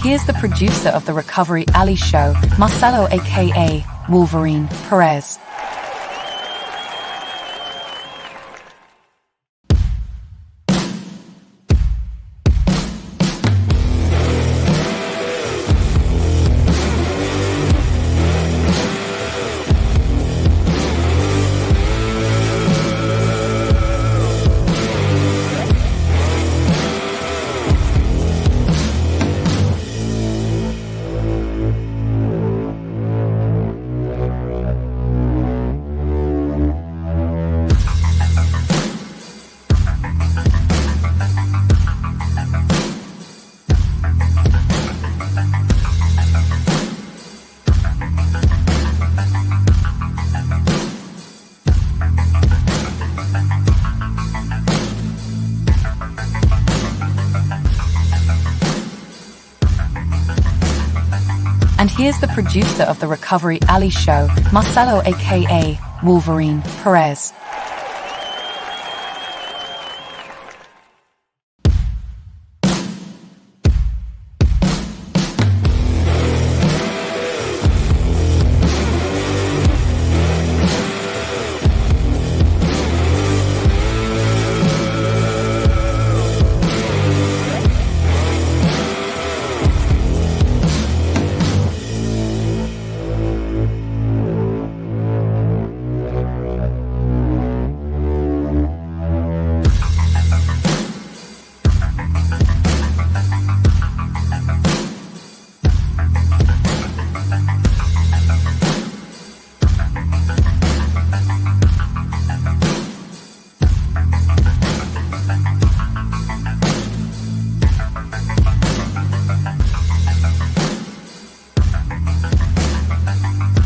here's the producer of the Recovery Alley show, Marcelo aka Wolverine Perez. And here's the producer of the Recovery Alley show, Marcelo aka Wolverine Perez.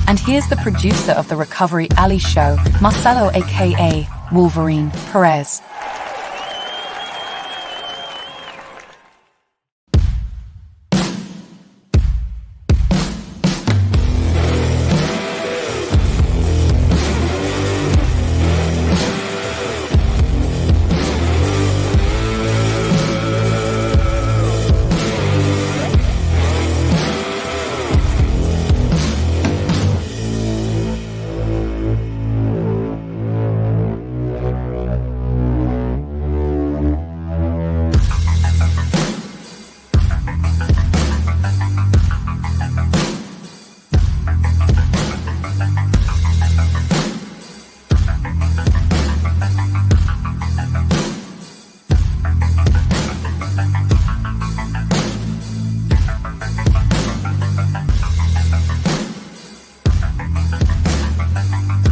And here's the producer of the Recovery Alley show, Marcelo aka Wolverine Perez.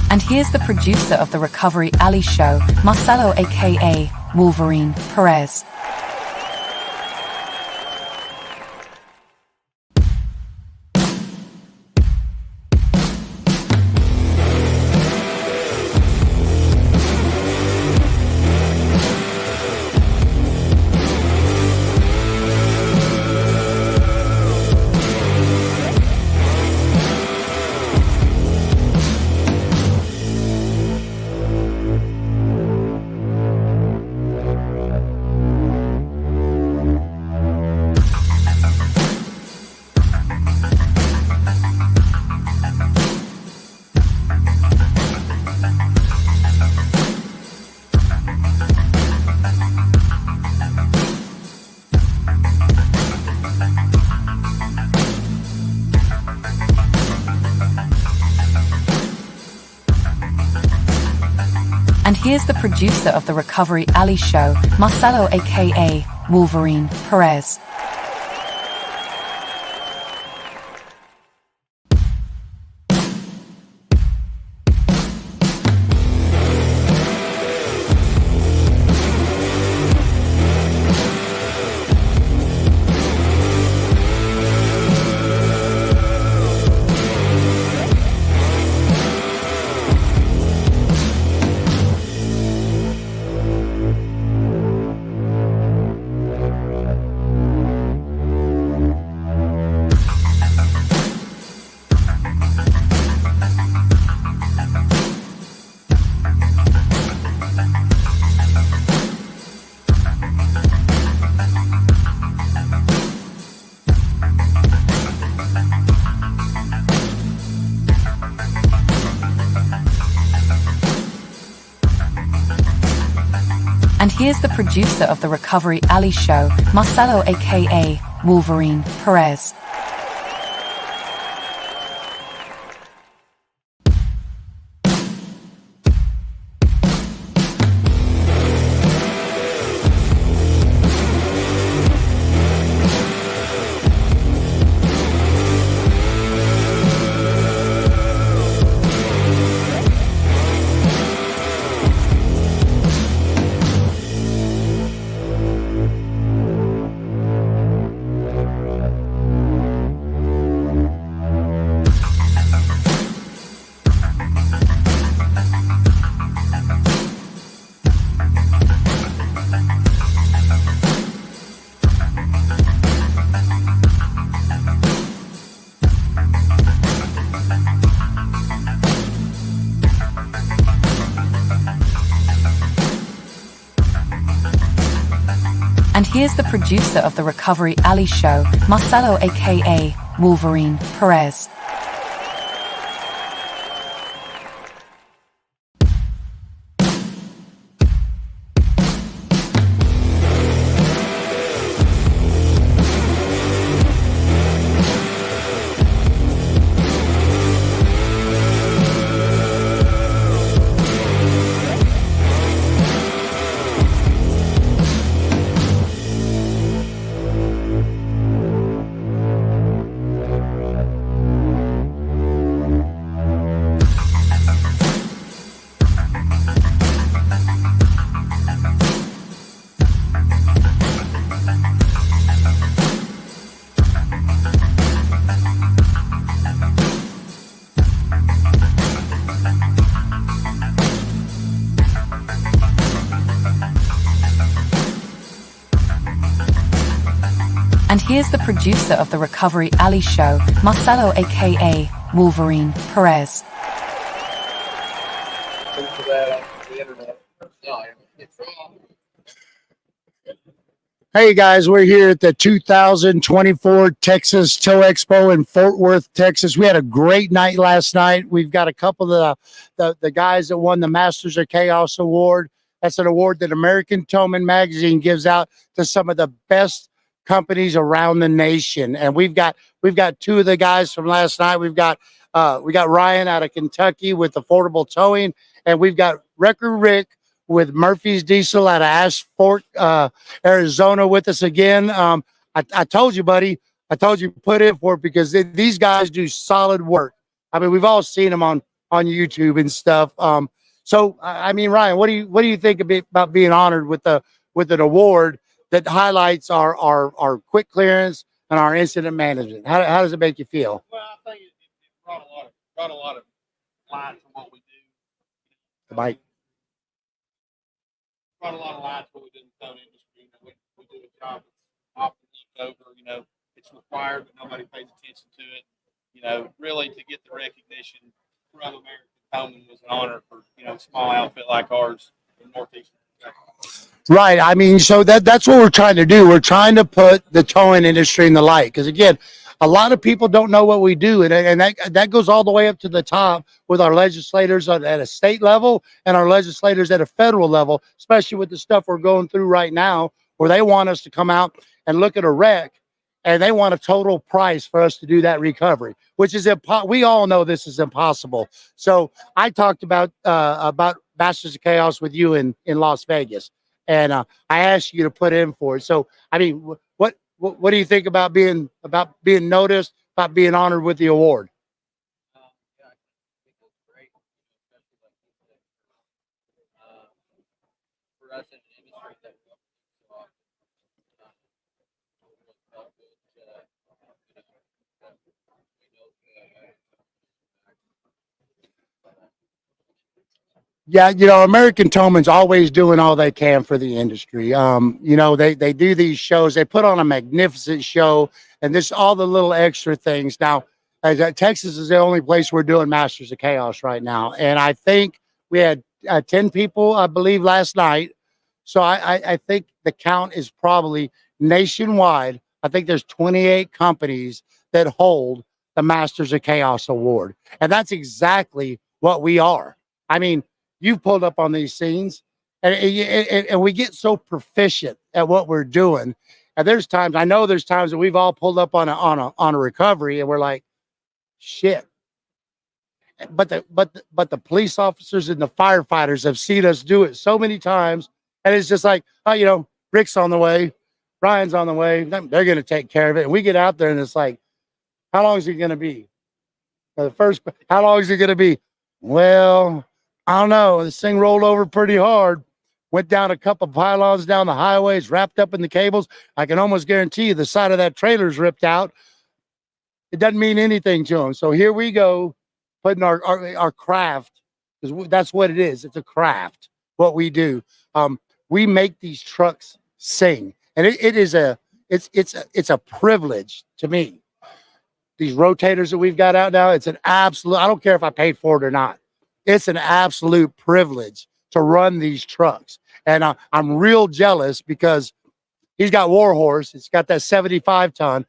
And here's the producer of the Recovery Alley show, Marcelo aka Wolverine Perez. And here's the producer of the Recovery Alley show, Marcelo aka Wolverine Perez. And here's the producer of the Recovery Alley show, Marcelo aka Wolverine Perez. And here's the producer of the Recovery Alley show, Marcelo aka Wolverine Perez. And here's the producer of the Recovery Alley show, Marcelo aka Wolverine Perez. Hey guys, we're here at the 2024 Texas Tow Expo in Fort Worth, Texas. We had a great night last night. We've got a couple of the guys that won the Masters of Chaos Award. That's an award that American Towman Magazine gives out to some of the best companies around the nation. And we've got two of the guys from last night. We got Ryan out of Kentucky with Affordable Towing, and we've got Wrecker Rick with Murphy's Diesel out of Ash Fork, Arizona with us again. I told you, buddy, I told you put in for it because these guys do solid work. I mean, we've all seen them on YouTube and stuff. So I mean, Ryan, what do you think about being honored with an award that highlights our quick clearance and our incident management? How does it make you feel? Well, I think it brought a lot of light to what we do. The mic. Brought a lot of light to what we do in the towing industry. You know, we do a job that's often looked over. You know, it's required, but nobody pays attention to it. You know, really to get the recognition from American Towman was an honor for, you know, a small outfit like ours in Northeast Texas. Right. I mean, so that's what we're trying to do. We're trying to put the towing industry in the light. Because again, a lot of people don't know what we do. And that goes all the way up to the top with our legislators at a state level and our legislators at a federal level, especially with the stuff we're going through right now, where they want us to come out and look at a wreck and they want a total price for us to do that recovery, which is we all know this is impossible. So I talked about Masters of Chaos with you in Las Vegas. And I asked you to put in for it. So, I mean, what do you think about being noticed, about being honored with the award? Yeah, I think it's great, especially like you said, for us in an industry that we don't do so often. We know Yeah, you know, American Towman's always doing all they can for the industry. You know, they do these shows. They put on a magnificent show, and this all the little extra things. Now, Texas is the only place we're doing Masters of Chaos right now, and I think we had 10 people, I believe, last night. So I think the count is probably nationwide. I think there's 28 companies that hold the Masters of Chaos Award, and that's exactly what we are. I mean, you've pulled up on these scenes. And we get so proficient at what we're doing. And there's times, I know there's times that we've all pulled up on a recovery and we're like, shit. But the police officers and the firefighters have seen us do it so many times, and it's just like, oh, Rick's on the way, Brian's on the way, they're going to take care of it. And we get out there, and it's like, how long is it going to be? The first, how long is it going to be? Well, I don't know. This thing rolled over pretty hard. Went down a couple pylons down the highways, wrapped up in the cables. I can almost guarantee you the side of that trailer's ripped out. It doesn't mean anything to them. So here we go, putting our craft, because that's what it is. It's a craft, what we do. We make these trucks sing. And it's a privilege to me. These rotators that we've got out now, it's an absolute, I don't care if I paid for it or not. It's an absolute privilege to run these trucks. And I'm real jealous because he's got Warhorse. It's got that 75 ton.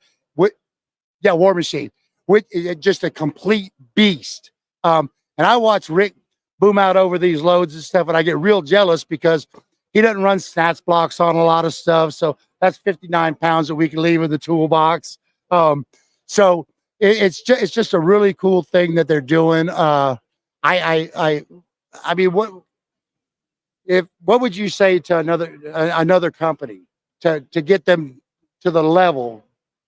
Yeah, War Machine, with just a complete beast. And I watch Rick boom out over these loads and stuff, and I get real jealous because he doesn't run snatch blocks on a lot of stuff. So that's 59 pounds that we can leave in the toolbox. So it's just a really cool thing that they're doing. I mean, what would you say to another company to get them to the level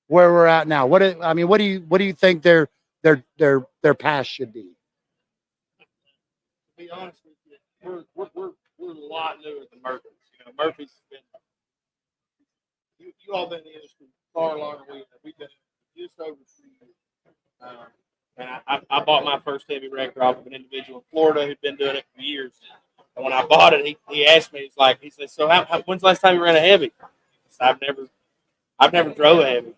where we're at now? What do you think their path should be? To be honest with you, we're a lot newer than Murphy's. Murphy's been you all been in the industry far longer than we have. We've been just over 3 years. And I bought my first heavy wrecker off of an individual in Florida who'd been doing it for years. And when I bought it, he asked me, he said, "So when's the last time you ran a heavy?" I said, I've never drove a heavy.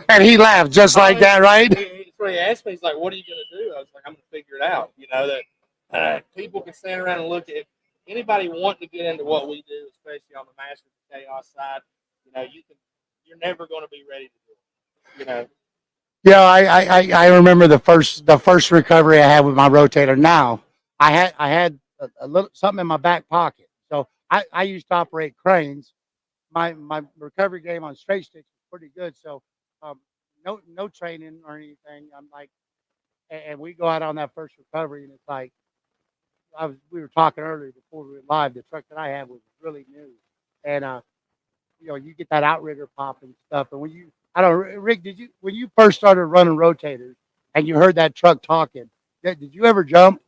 And he laughed just like that, right? He asked me, he's like, "What are you going to do?" I was like, "I'm going to figure it out." That people can stand around and look at anybody wanting to get into what we do, especially on the Masters of Chaos side. You're never going to be ready to do it. Yeah, I remember the first recovery I had with my rotator. Now I had a little something in my back pocket. So I used to operate cranes. My recovery game on straight sticks was pretty good. So no training or anything. I'm like, and we go out on that first recovery, and it's like we were talking earlier before we went live. The truck that I had was really new, and you get that outrigger pop and stuff. And I don't, Rick, when you first started running rotators and you heard that truck talking, did you ever jump?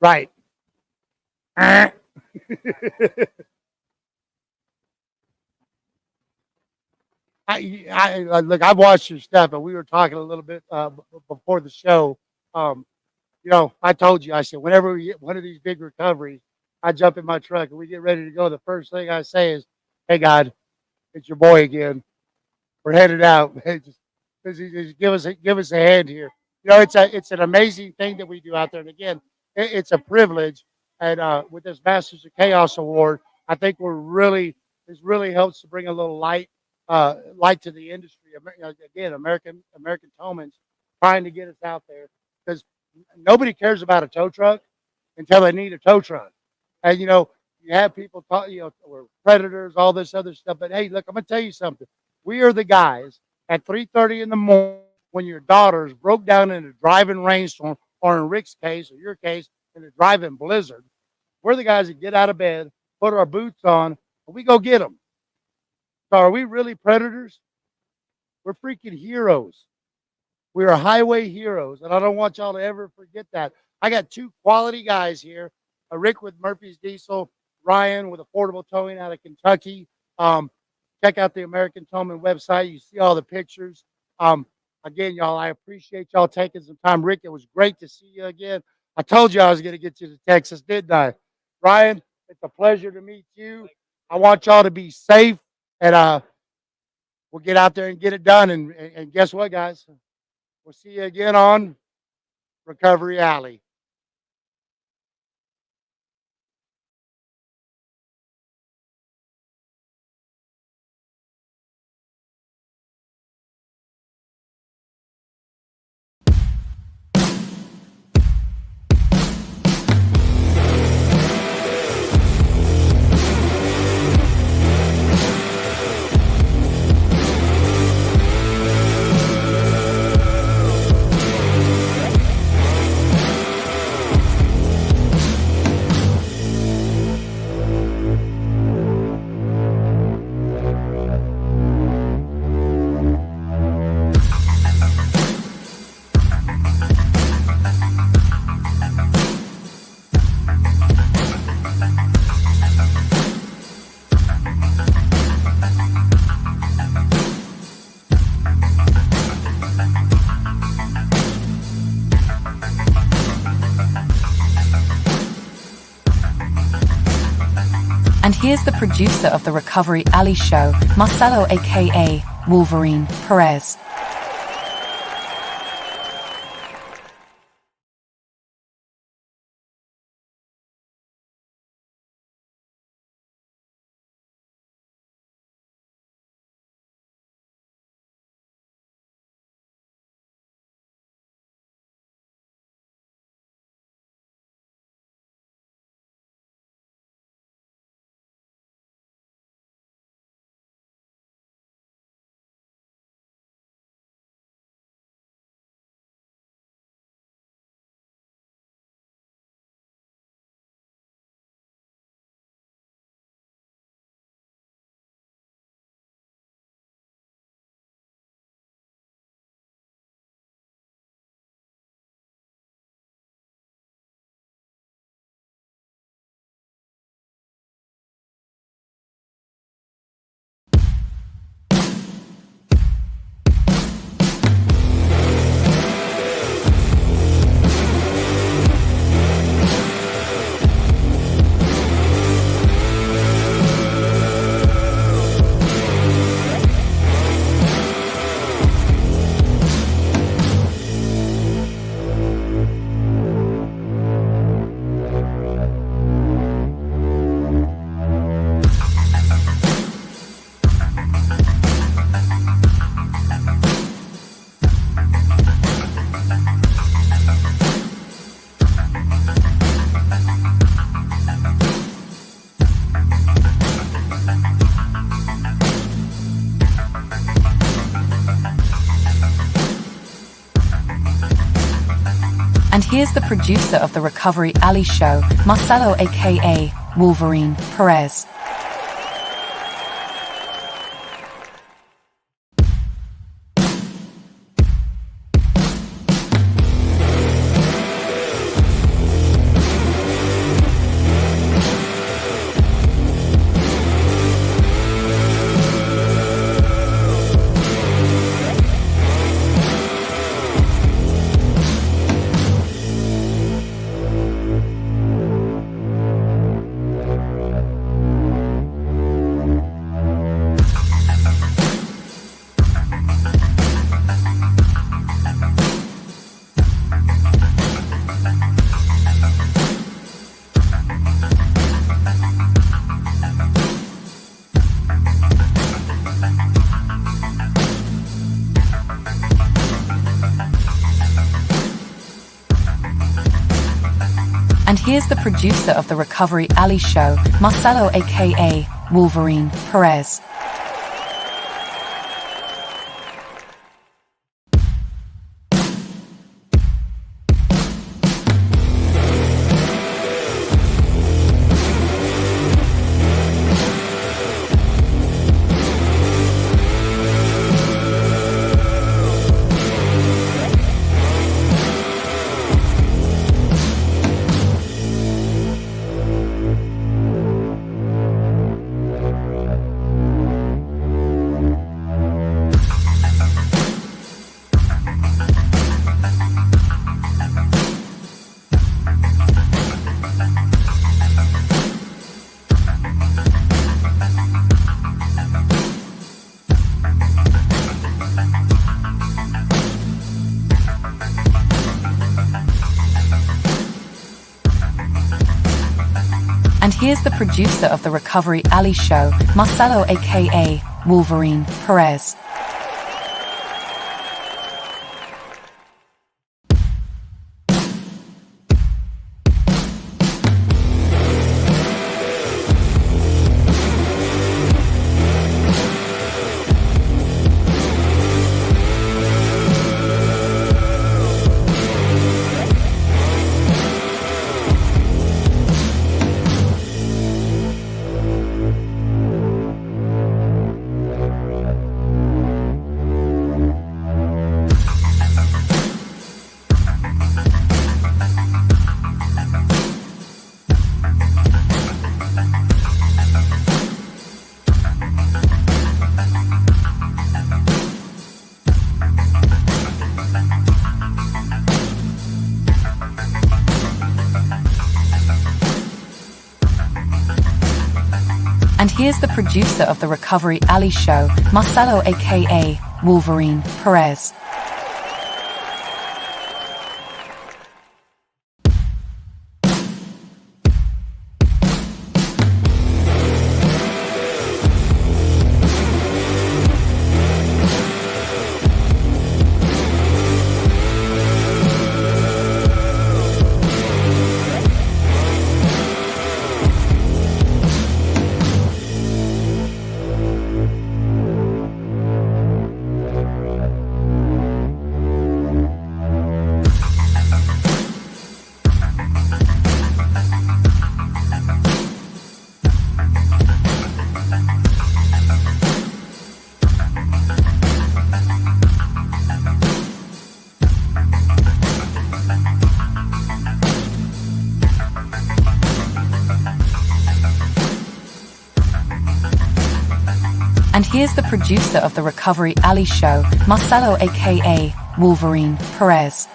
Right. Look, I've watched your stuff, and we were talking a little bit before the show. Um, I told you, I said, whenever we get one of these big recoveries, I jump in my truck and we get ready to go. The first thing I say is, "Hey, God, it's your boy again. We're headed out. Hey, just give us a hand here." It's an amazing thing that we do out there. And again, it's a privilege. And with this Masters of Chaos Award, I think this really helps to bring a little light to the industry. Again, American Towman's trying to get us out there because nobody cares about a tow truck until they need a tow truck. And you have people talk, we're predators, all this other stuff. But hey, look, I'm gonna tell you something. We are the guys at 3:30 in the morning when your daughters broke down in a driving rainstorm, or in Rick's case, or your case, in a driving blizzard. We're the guys that get out of bed, put our boots on, and we go get them. So are we really predators? We're freaking heroes. We are highway heroes, and I don't want y'all to ever forget that. I got two quality guys here, Rick with Murphy's Diesel, Ryan with Affordable Towing out of Kentucky. Check out the American Towman website. You see all the pictures. Again, y'all, I appreciate y'all taking some time. Rick, it was great to see you again. I told you I was going to get you to Texas, didn't I? Ryan, it's a pleasure to meet you. I want y'all to be safe, and we'll get out there and get it done. And guess what, guys? We'll see you again on Recovery Alley. And here's the producer of the Recovery Alley show, Marcelo aka Wolverine Perez. And here's the producer of the Recovery Alley show, Marcelo aka Wolverine Perez. And here's the producer of the Recovery Alley show, Marcelo aka Wolverine Perez. here's the producer of the Recovery Alley Show, Marcelo aka Wolverine Perez. And here's the producer of the Recovery Alley Show, Marcelo aka Wolverine Perez. And here's the producer of the Recovery Alley Show, Marcelo aka Wolverine Perez.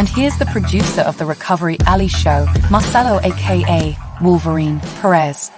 And here's the producer of the Recovery Alley Show, Marcelo aka Wolverine Perez.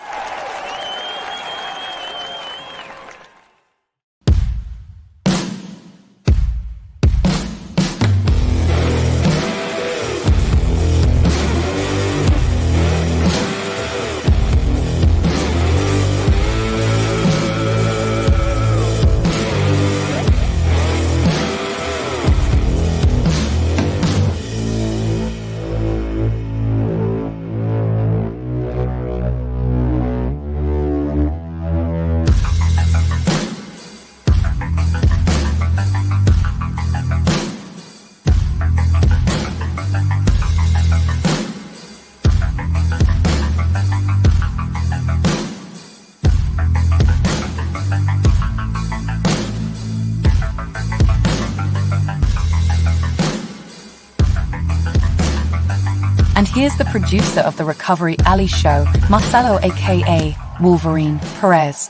And here's the producer of the Recovery Alley Show, Marcelo aka Wolverine Perez.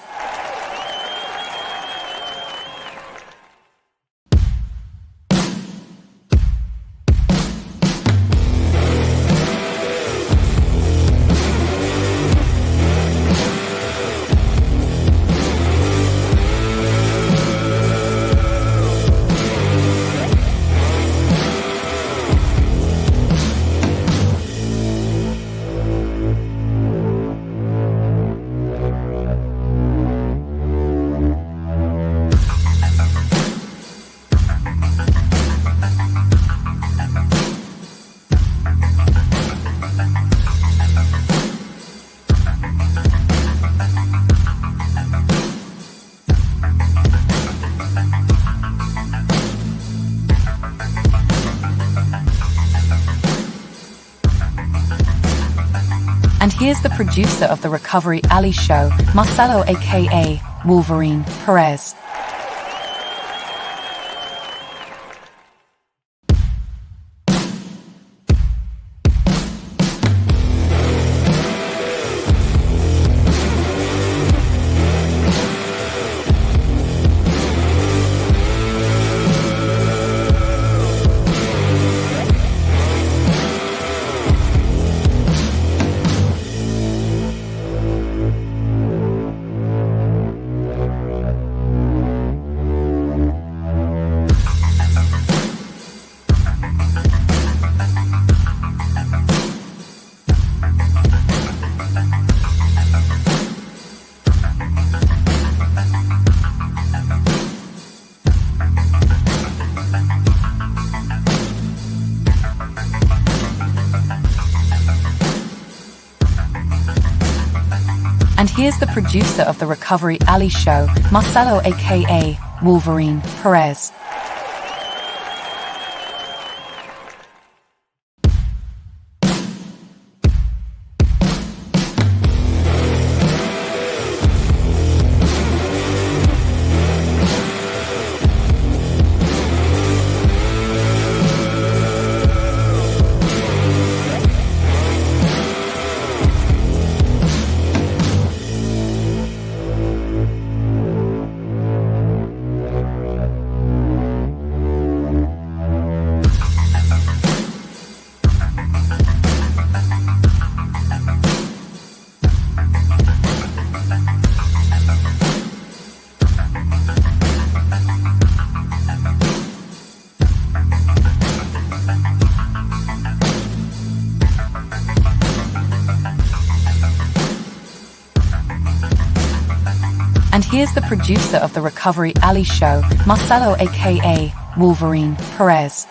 here's the producer of the Recovery Alley Show, Marcelo aka Wolverine Perez. And here's the producer of the Recovery Alley Show, Marcelo aka Wolverine Perez. And here's the producer of the Recovery Alley Show, Marcelo aka Wolverine Perez.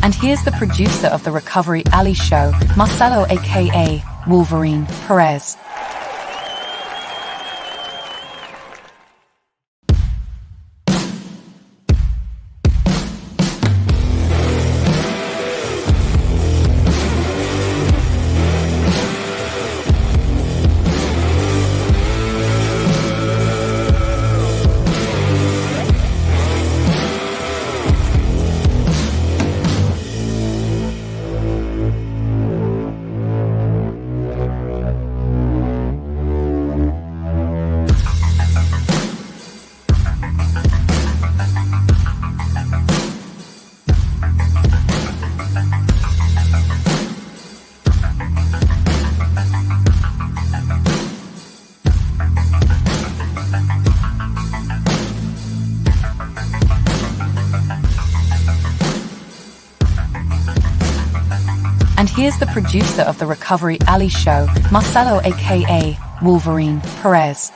And here's the producer of the Recovery Alley Show, Marcelo aka Wolverine Perez. And here's the producer of the Recovery Alley Show, Marcelo aka Wolverine Perez.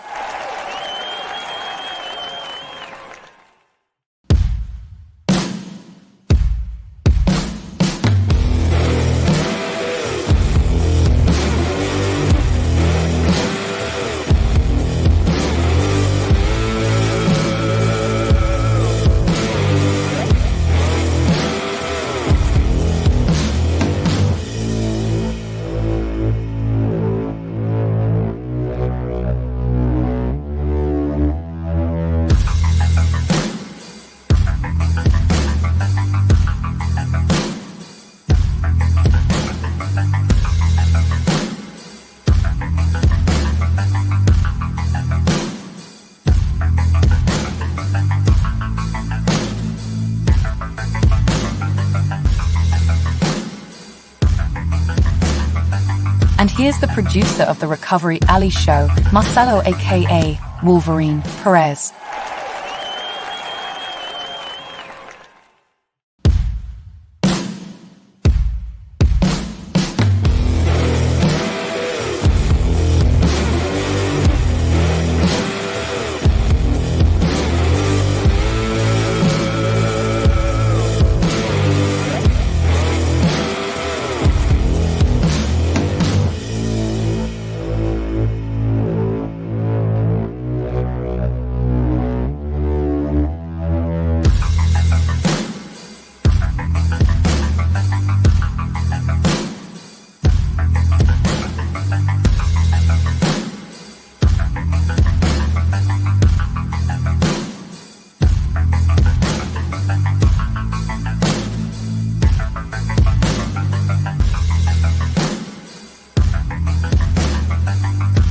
And here's the producer of the Recovery Alley Show, Marcelo aka Wolverine Perez.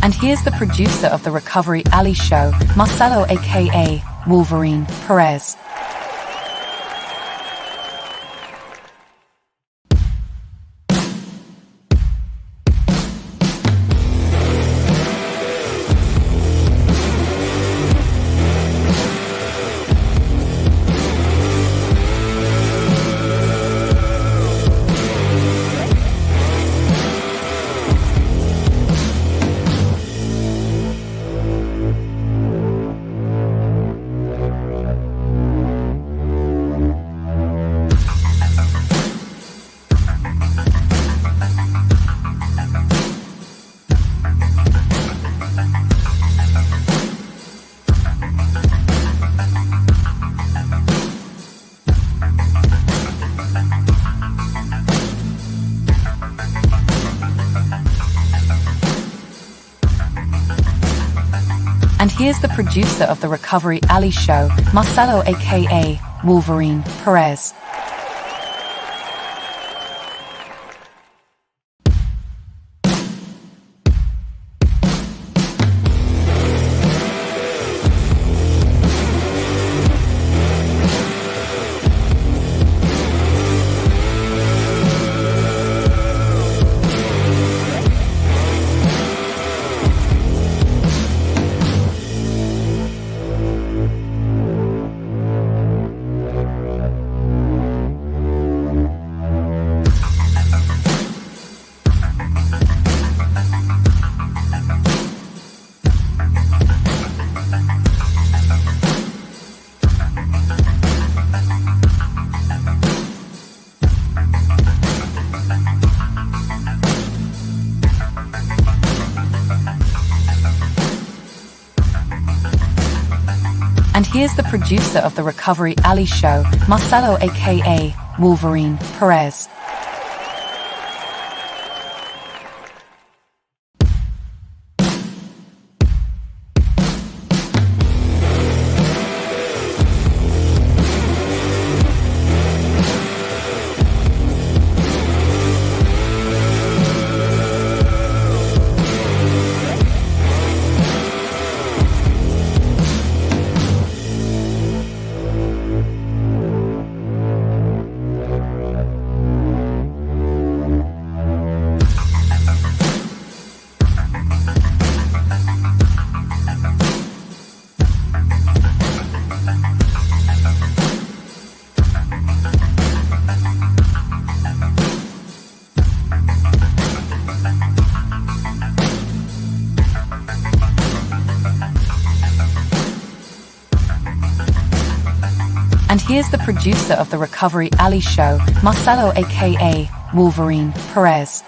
And here's the producer of the Recovery Alley Show, Marcelo aka Wolverine Perez. And here's the producer of the Recovery Alley Show, Marcelo aka Wolverine Perez. And here's the producer of the Recovery Alley Show, Marcelo aka Wolverine Perez. And here's the producer of the Recovery Alley Show, Marcelo aka Wolverine Perez.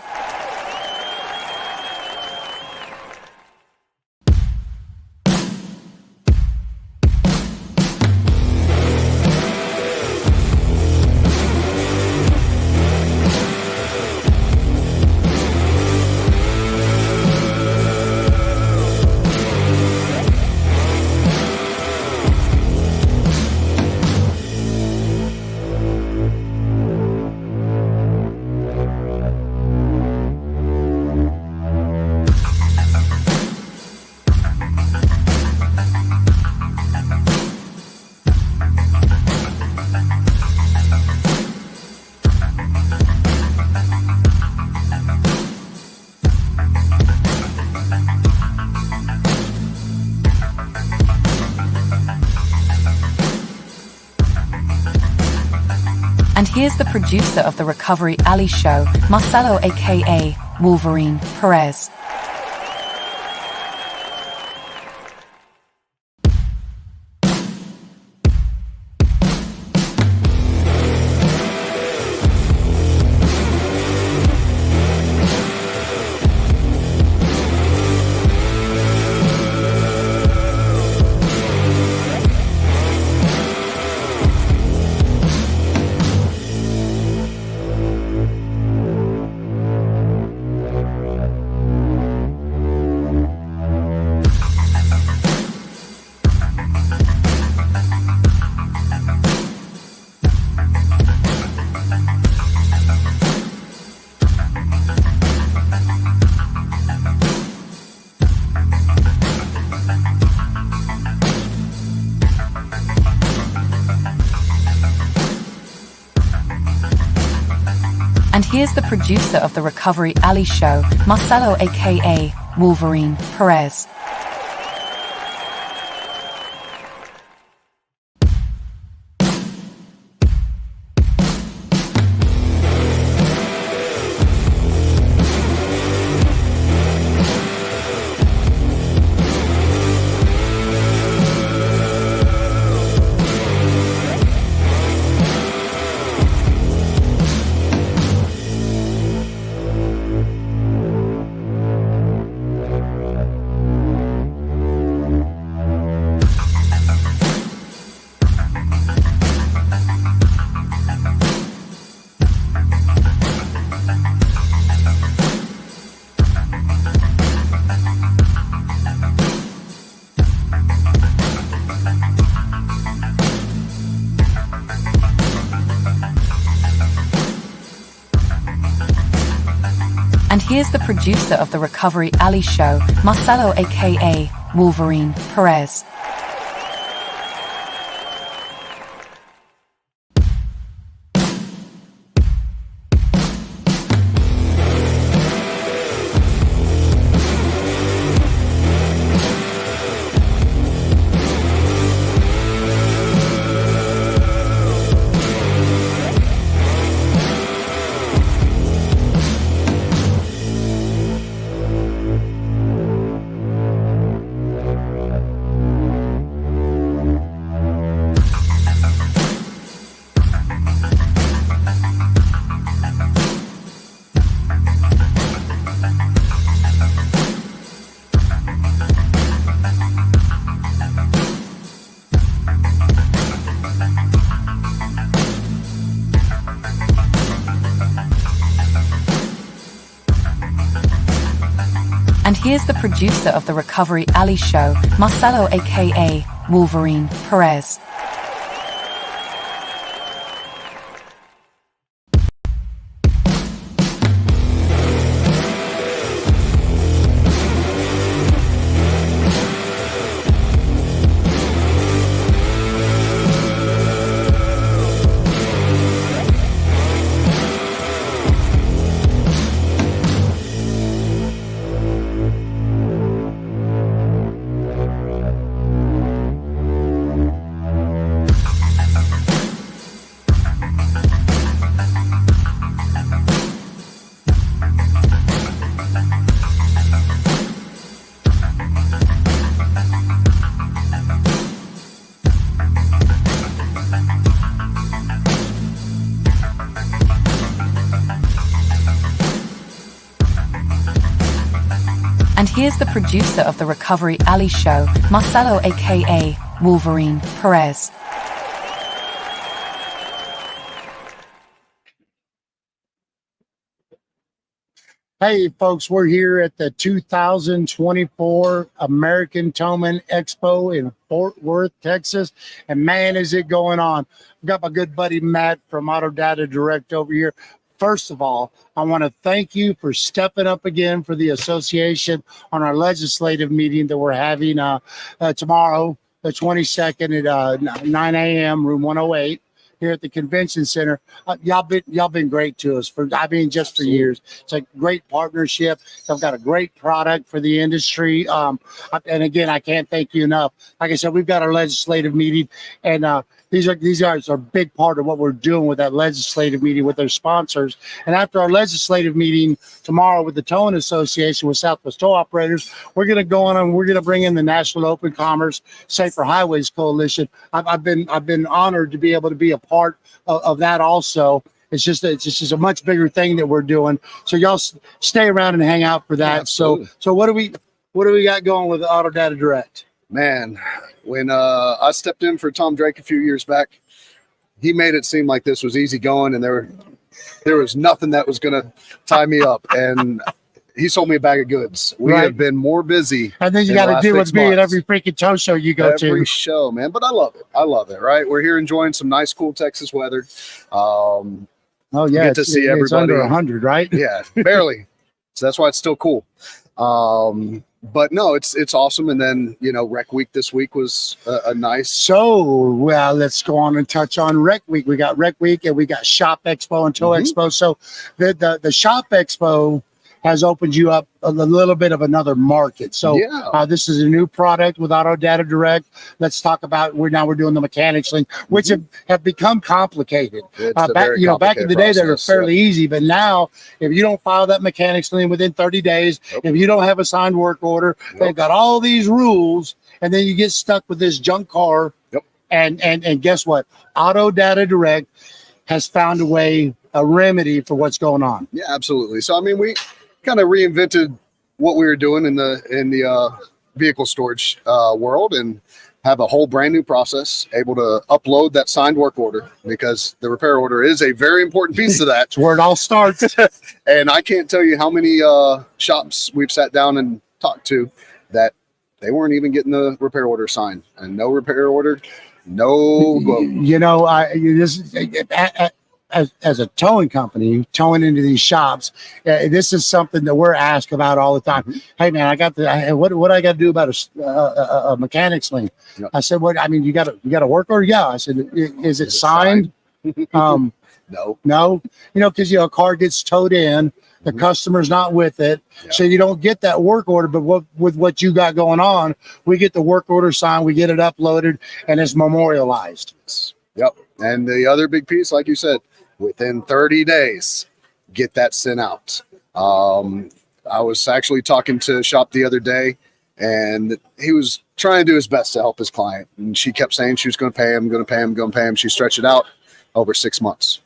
here's the producer of the Recovery Alley Show, Marcelo aka Wolverine Perez. And here's the producer of the Recovery Alley Show, Marcelo aka Wolverine Perez. And here's the producer of the Recovery Alley Show, Marcelo aka Wolverine Perez. And here's the producer of the Recovery Alley Show, Marcelo aka Wolverine Perez. And here's the producer of the Recovery Alley Show, Marcelo aka Wolverine Perez. Hey, folks, we're here at the 2024 American Towman Expo in Fort Worth, Texas. And man, is it going on. I've got my good buddy Matt from Auto Data Direct over here. First of all, I want to thank you for stepping up again for the association on our legislative meeting that we're having tomorrow, the 22nd at 9 a.m., room 108. Here at the convention center. Y'all been great to us just for years. It's a great partnership. I've got a great product for the industry. And again, I can't thank you enough. Like I said, we've got our legislative meeting, and these guys are a big part of what we're doing with that legislative meeting with their sponsors. And after our legislative meeting tomorrow with the Towing Association with Southwest Tow Operators, we're going to go on and we're going to bring in the National Open Commerce Safer Highways Coalition. I've been honored to be able to be a part of that also. It's just a much bigger thing that we're doing. So y'all stay around and hang out for that. Absolutely. So what do we got going with Auto Data Direct? Man, when I stepped in for Tom Drake a few years back, he made it seem like this was easy going and there was nothing that was going to tie me up. And he sold me a bag of goods. We have been more busy. And then you got to deal with me at every freaking tow show you go to. Every show, man. But I love it. I love it, right? We're here enjoying some nice, cool Texas weather. Oh yeah, get to see everybody. It's under 100, right? Yeah, barely. So that's why it's still cool. But no, it's awesome. And then Rec Week this week was a nice. So well, let's go on and touch on Rec Week. We got Rec Week and we got Shop Expo and Tow Expo. So the Shop Expo has opened you up a little bit of another market. So this is a new product with Auto Data Direct. Let's talk about we're doing the mechanics link, which have become complicated. Back in the day they were fairly easy, but now if you don't file that mechanics lien within 30 days, if you don't have a signed work order, they've got all these rules, and then you get stuck with this junk car. And guess what? Auto Data Direct has found a remedy for what's going on. Yeah, absolutely. So I mean, we kind of reinvented what we were doing in the vehicle storage world and have a whole brand new process, able to upload that signed work order, because the repair order is a very important piece of that. It's where it all starts. And I can't tell you how many shops we've sat down and talked to that they weren't even getting the repair order signed, and no repair order, no quote. As a towing company, towing into these shops, this is something that we're asked about all the time. Hey man, what I got to do about a mechanics lien? I said, what? I mean, you got a work order? Yeah. I said, is it signed? No. Because a car gets towed in, the customer's not with it, so you don't get that work order. But with what you got going on, we get the work order signed, we get it uploaded, and it's memorialized. Yep. And the other big piece, like you said, within 30 days, get that sent out. I was actually talking to a shop the other day, and he was trying to do his best to help his client. And she kept saying she was going to pay him. She stretched it out over 6 months.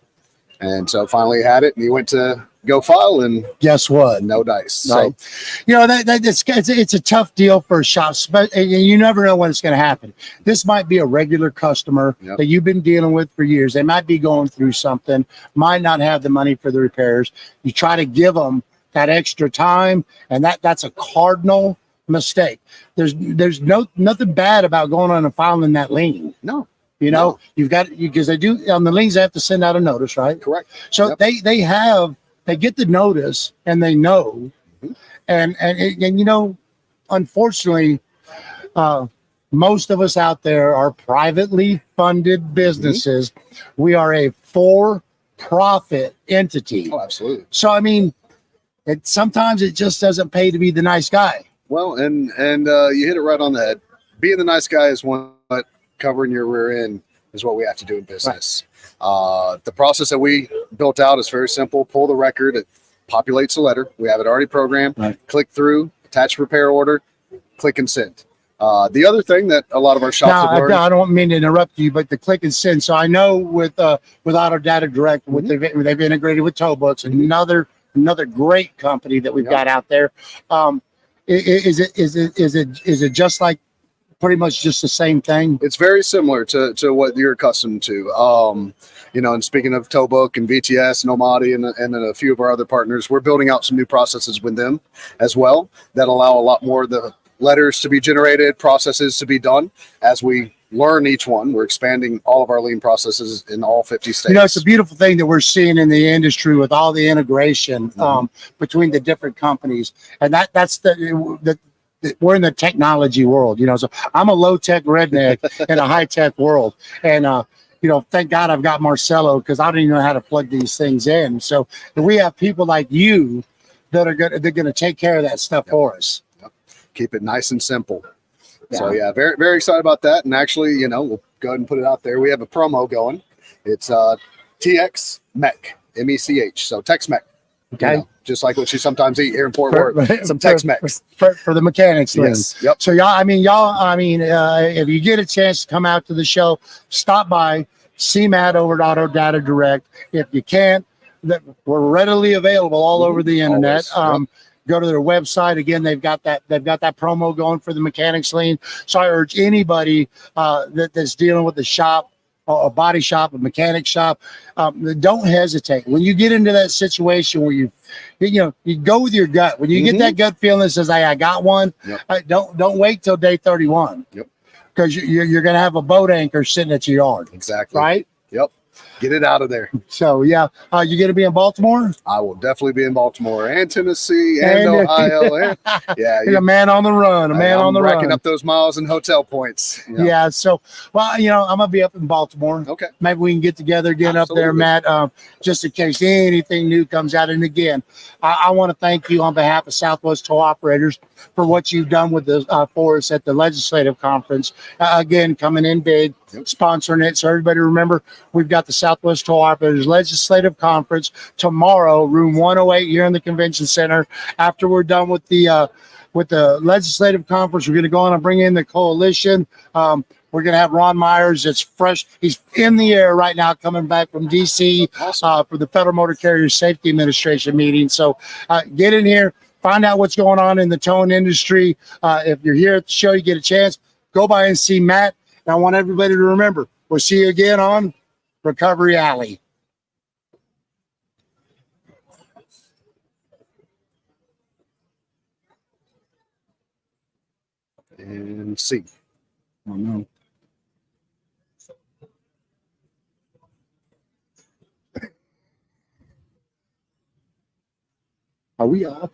And so finally he had it, and he went to go file, and guess what? No dice. Right. So, it's a tough deal for shops, but you never know when it's going to happen. This might be a regular customer that you've been dealing with for years. They might be going through something, might not have the money for the repairs. You try to give them that extra time, and that's a cardinal mistake. There's nothing bad about going on and filing that lien. No. You've got, because they do on the liens, they have to send out a notice, right? Correct. So they get the notice and they know, and unfortunately, most of us out there are privately funded businesses. We are a for-profit entity. Oh, absolutely. So I mean, sometimes it just doesn't pay to be the nice guy. Well, and you hit it right on the head. Being the nice guy is one, but covering your rear end is what we have to do in business. Right. The process that we built out is very simple. Pull the record, it populates a letter. We have it already programmed. Right. Click through, attach repair order, click and send. The other thing that a lot of our shops have learned. I don't mean to interrupt you, but the click and send. So I know with Auto Data Direct, they've integrated with TowBooks, another great company that we've got out there. Is it just like pretty much just the same thing? It's very similar to what you're accustomed to. And speaking of TowBook and VTS and Omadi and a few of our other partners, we're building out some new processes with them as well that allow a lot more of the letters to be generated, processes to be done. As we learn each one, we're expanding all of our lien processes in all 50 states. It's a beautiful thing that we're seeing in the industry with all the integration between the different companies, and that's the we're in the technology world, so I'm a low-tech redneck in a high-tech world. And, thank God I've got Marcelo, because I don't even know how to plug these things in. So we have people like you that are going to take care of that stuff for us. Keep it nice and simple. So very, very excited about that. And actually, we'll go ahead and put it out there. We have a promo going. It's TX Mech, MECH. So Tex Mech. Okay. Just like what you sometimes eat here in Fort Worth. Some Tex Mex. For the mechanics. Yes. Yep. So if you get a chance to come out to the show, stop by, see Matt over at Auto Data Direct. If you can't, we're readily available all over the internet. Always. Go to their website. Again, they've got that promo going for the mechanics lien. So I urge anybody that's dealing with the shop, a body shop, a mechanic shop, don't hesitate. When you get into that situation where you go with your gut. When you get that gut feeling that says, "Hey, I got one," don't wait till day 31. Yep. Because you're going to have a boat anchor sitting at your yard. Exactly. Right. Yep. Get it out of there. So yeah, you going to be in Baltimore? I will definitely be in Baltimore and Tennessee and Ohio. And, You're a man on the run. I'm racking up those miles and hotel points. Yeah. So, I'm gonna be up in Baltimore. Okay. Maybe we can get together again Absolutely. up there, Matt. Just in case anything new comes out. And again, I want to thank you on behalf of Southwest Tow Operators for what you've done with the for us at the legislative conference. Again, coming in big, sponsoring it. So everybody remember, we've got the Southwest Toll Operators Legislative Conference tomorrow, room 108 here in the Convention Center. After we're done with the legislative conference, we're going to go on and bring in the coalition. We're going to have Ron Myers. It's fresh. He's in the air right now, coming back from DC for the Federal Motor Carrier Safety Administration meeting. So get in here, find out what's going on in the towing industry. If you're here at the show, you get a chance, go by and see Matt. And I want everybody to remember, we'll see you again on Recovery Alley. And see. Oh, no. Are we off?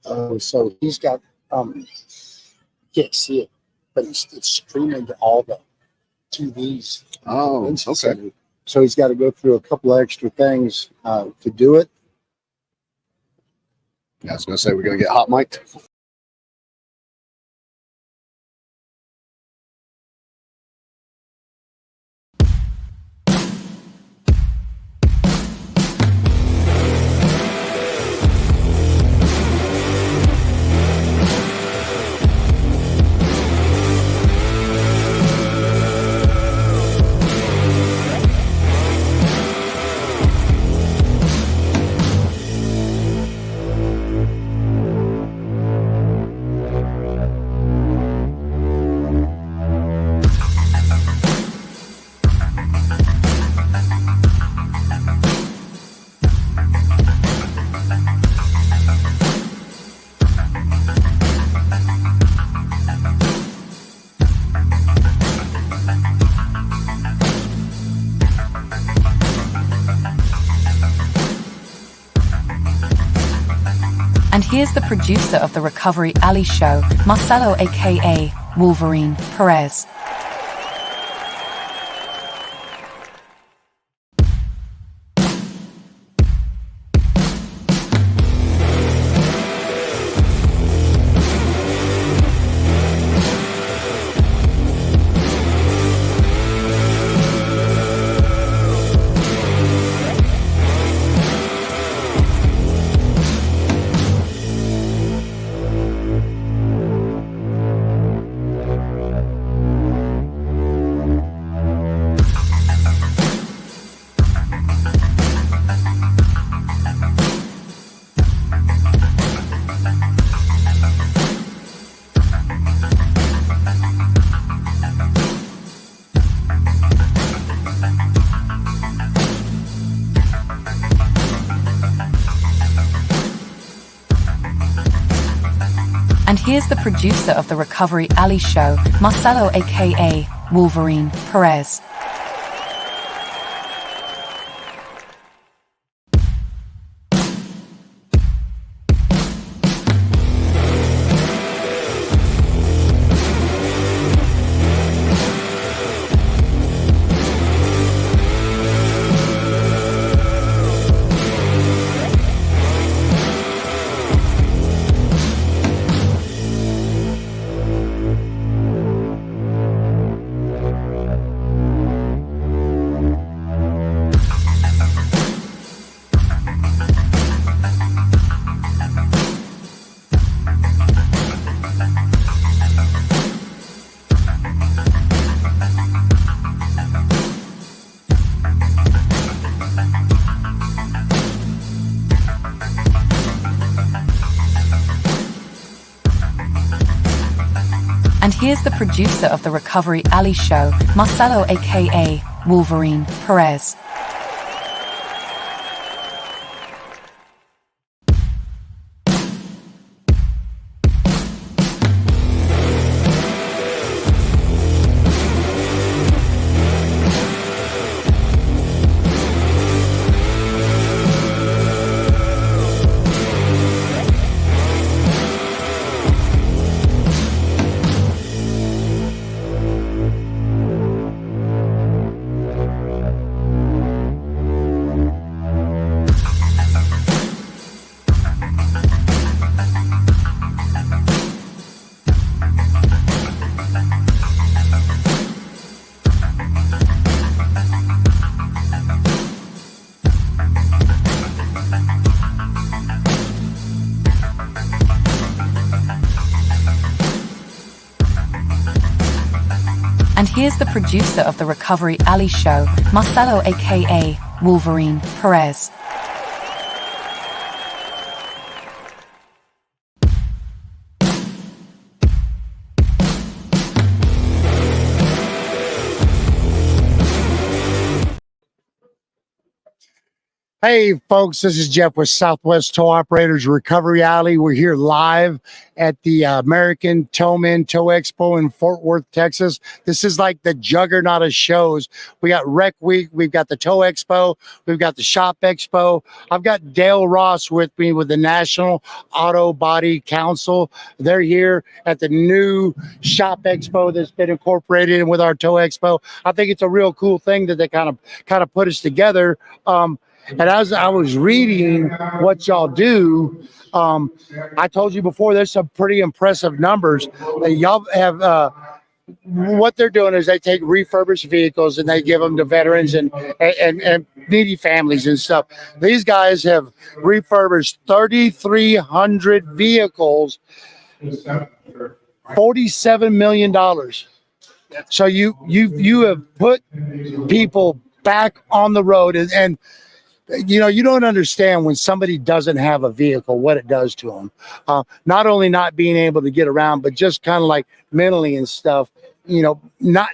Oh, so he's got can't see it, but it's streaming to all the TVs. Oh, okay. So he's got to go through a couple of extra things to do it. I was going to say, we're going to get hot mic'd. And here's the producer of the Recovery Alley show, Marcelo aka Wolverine Perez. And here's the producer of the Recovery Alley show, Marcelo aka Wolverine Perez. here's the producer of the Recovery Alley Show, Marcelo aka Wolverine Perez. And here's the producer of the Recovery Alley Show, Marcelo aka Wolverine Perez. Hey, folks, this is Jeff with Southwest Tow Operators Recovery Alley. We're here live at the American Towman Tow Expo in Fort Worth, Texas. This is like the juggernaut of shows. We got Rec Week, we've got the Tow Expo, we've got the Shop Expo. I've got Dale Ross with me with the National Auto Body Council. They're here at the new Shop Expo that's been incorporated with our Tow Expo. I think it's a real cool thing that they kind of put us together. And as I was reading what y'all do, I told you before, there's some pretty impressive numbers. Y'all have, what they're doing is they take refurbished vehicles and they give them to veterans and needy families and stuff. These guys have refurbished 3,300 vehicles, $47 million. So you have put people back on the road and you know, you don't understand when somebody doesn't have a vehicle, what it does to them. Not only not being able to get around, but just kind of like mentally and stuff, you know, not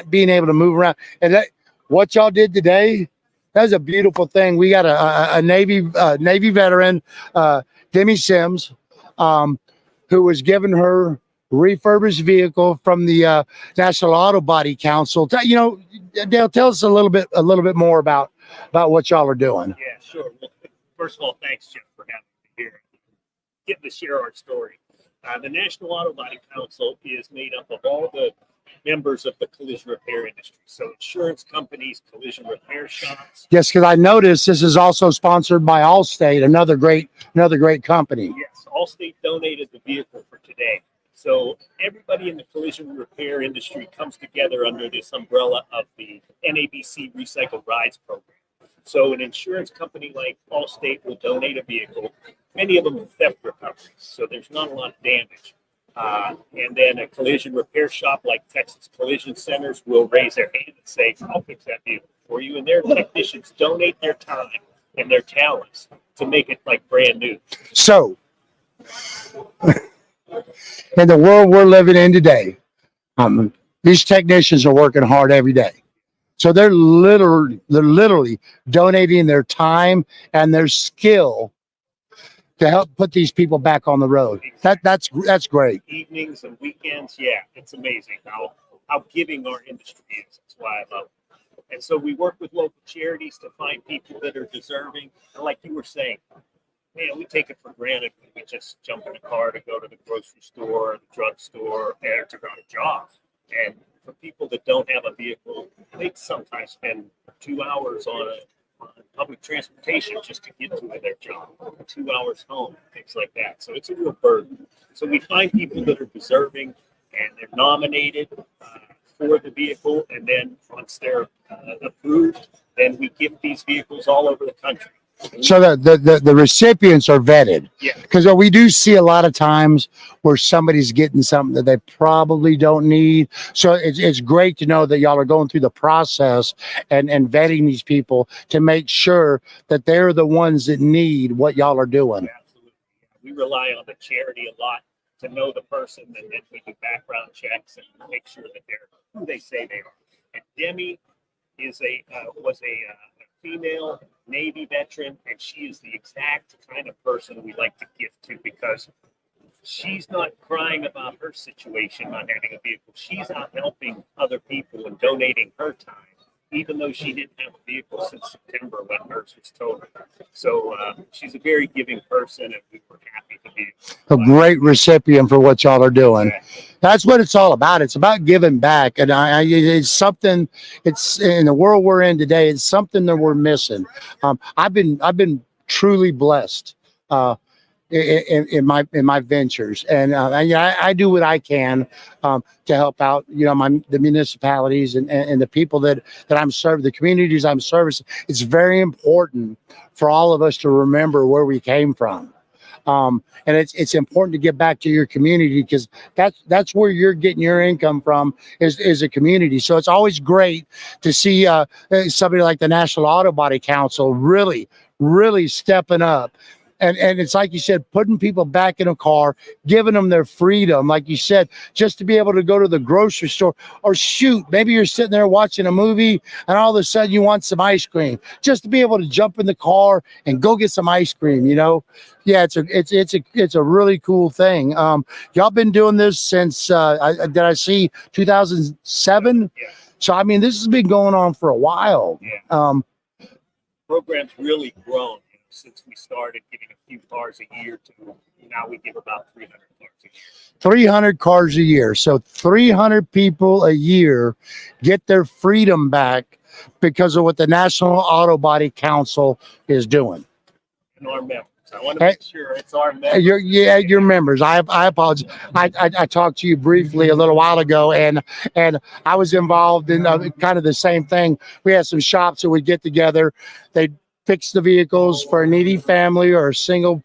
being able to move around. And what y'all did today, that's a beautiful thing. We got a Navy veteran, Demi Sims, who was given her refurbished vehicle from the National Auto Body Council. You know, Dale, tell us a little bit more about what y'all are doing. Yeah, sure. Well, first of all, thanks, Jeff, for having me here, getting to share our story. The National Auto Body Council is made up of all the members of the collision repair industry. So insurance companies, collision repair shops. Yes, because I noticed this is also sponsored by Allstate, another great company. Yes, Allstate donated the vehicle for today. So everybody in the collision repair industry comes together under this umbrella of the NABC Recycle Rides program. So an insurance company like Allstate will donate a vehicle, many of them are theft recoveries, so there's not a lot of damage. And then a collision repair shop like Texas Collision Centers will raise their hand and say, I'll fix that vehicle for you. And their technicians donate their time and their talents to make it like brand new. So, in the world we're living in today, these technicians are working hard every day. So they're literally donating their time and their skill to help put these people back on the road. That's great. Evenings and weekends, yeah, it's amazing how giving our industry is. That's why I love it. And so we work with local charities to find people that are deserving. And like you were saying, man, we take it for granted when we just jump in a car to go to the grocery store, the drugstore, or to go to jobs. And for people that don't have a vehicle, they sometimes spend 2 hours on public transportation just to get to their job, 2 hours home, things like that. So it's a real burden. So we find people that are deserving and they're nominated for the vehicle. And then once they're approved, then we give these vehicles all over the country. So the recipients are vetted. Yeah. Because we do see a lot of times where somebody's getting something that they probably don't need. So it's great to know that y'all are going through the process and vetting these people to make sure that they're the ones that need what y'all are doing. Absolutely. We rely on the charity a lot to know the person, and then we do background checks and make sure that they're who they say they are. And Demi is was a female Navy veteran, and she is the exact kind of person we like to gift to, because she's not crying about her situation not having a vehicle. She's out helping other people and donating her time, even though she didn't have a vehicle since September when hers was towed. So she's a very giving person, and we were happy to be A great recipient for what y'all are doing. That's what it's all about. It's about giving back, and it's something. It's in the world we're in today. It's something that we're missing. I've been truly blessed in my ventures, and I do what I can to help out. The municipalities and the people that I'm serving, the communities I'm servicing. It's very important for all of us to remember where we came from. And it's important to get back to your community, because that's where you're getting your income from, is a community. So it's always great to see somebody like the National Auto Body Council really stepping up. And it's like you said, putting people back in a car, giving them their freedom, like you said, just to be able to go to the grocery store, or shoot, maybe you're sitting there watching a movie and all of a sudden you want some ice cream, just to be able to jump in the car and go get some ice cream. Yeah, it's a really cool thing. Y'all been doing this since I see 2007. Yeah. So I mean, this has been going on for a while. Yeah. Program's really grown since we started giving a few cars a year to now we give about 300 cars a year. 300 cars a year. So 300 people a year get their freedom back because of what the National Auto Body Council is doing. And our members. I want to make sure it's our members. Your members. I apologize. I talked to you briefly a little while ago, and I was involved in kind of the same thing. We had some shops that would get together. They'd fix the vehicles for a needy family or a single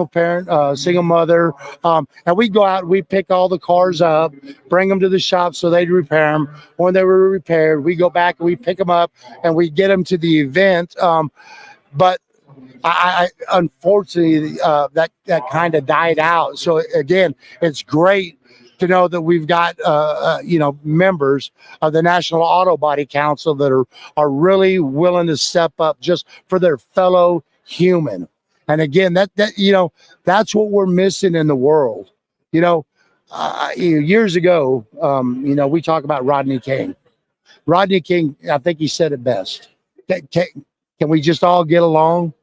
parent, single mother. And we go out, we pick all the cars up, bring them to the shop so they'd repair them. When they were repaired, we go back and we pick them up and we get them to the event. But I unfortunately, that kind of died out. So again, it's great to know that we've got members of the National Auto Body Council that are really willing to step up just for their fellow human. And again, that's what we're missing in the world. Years ago, we talk about Rodney King. Rodney King, I think he said it best. Can we just all get along?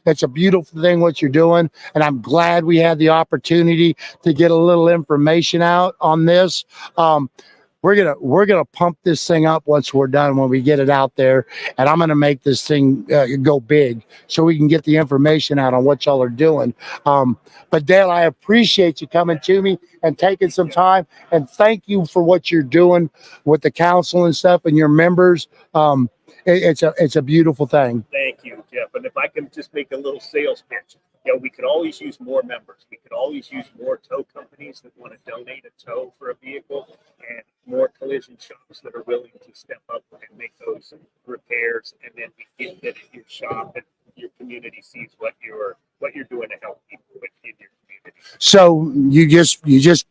It's a beautiful thing what you're doing, and I'm glad we had the opportunity to get a little information out on this. We're gonna pump this thing up once we're done, when we get it out there, and I'm gonna make this thing go big so we can get the information out on what y'all are doing. But Dale, I appreciate you coming to me and taking some time, and thank you for what you're doing with the council and stuff and your members. It's a beautiful thing. Thank you, Jeff. And if I can just make a little sales pitch, we could always use more members. We could always use more tow companies that want to donate a tow for a vehicle, and more collision shops that are willing to step up and make those repairs. And then we get that at your shop, and your community sees what you're doing to help people in your community. So you just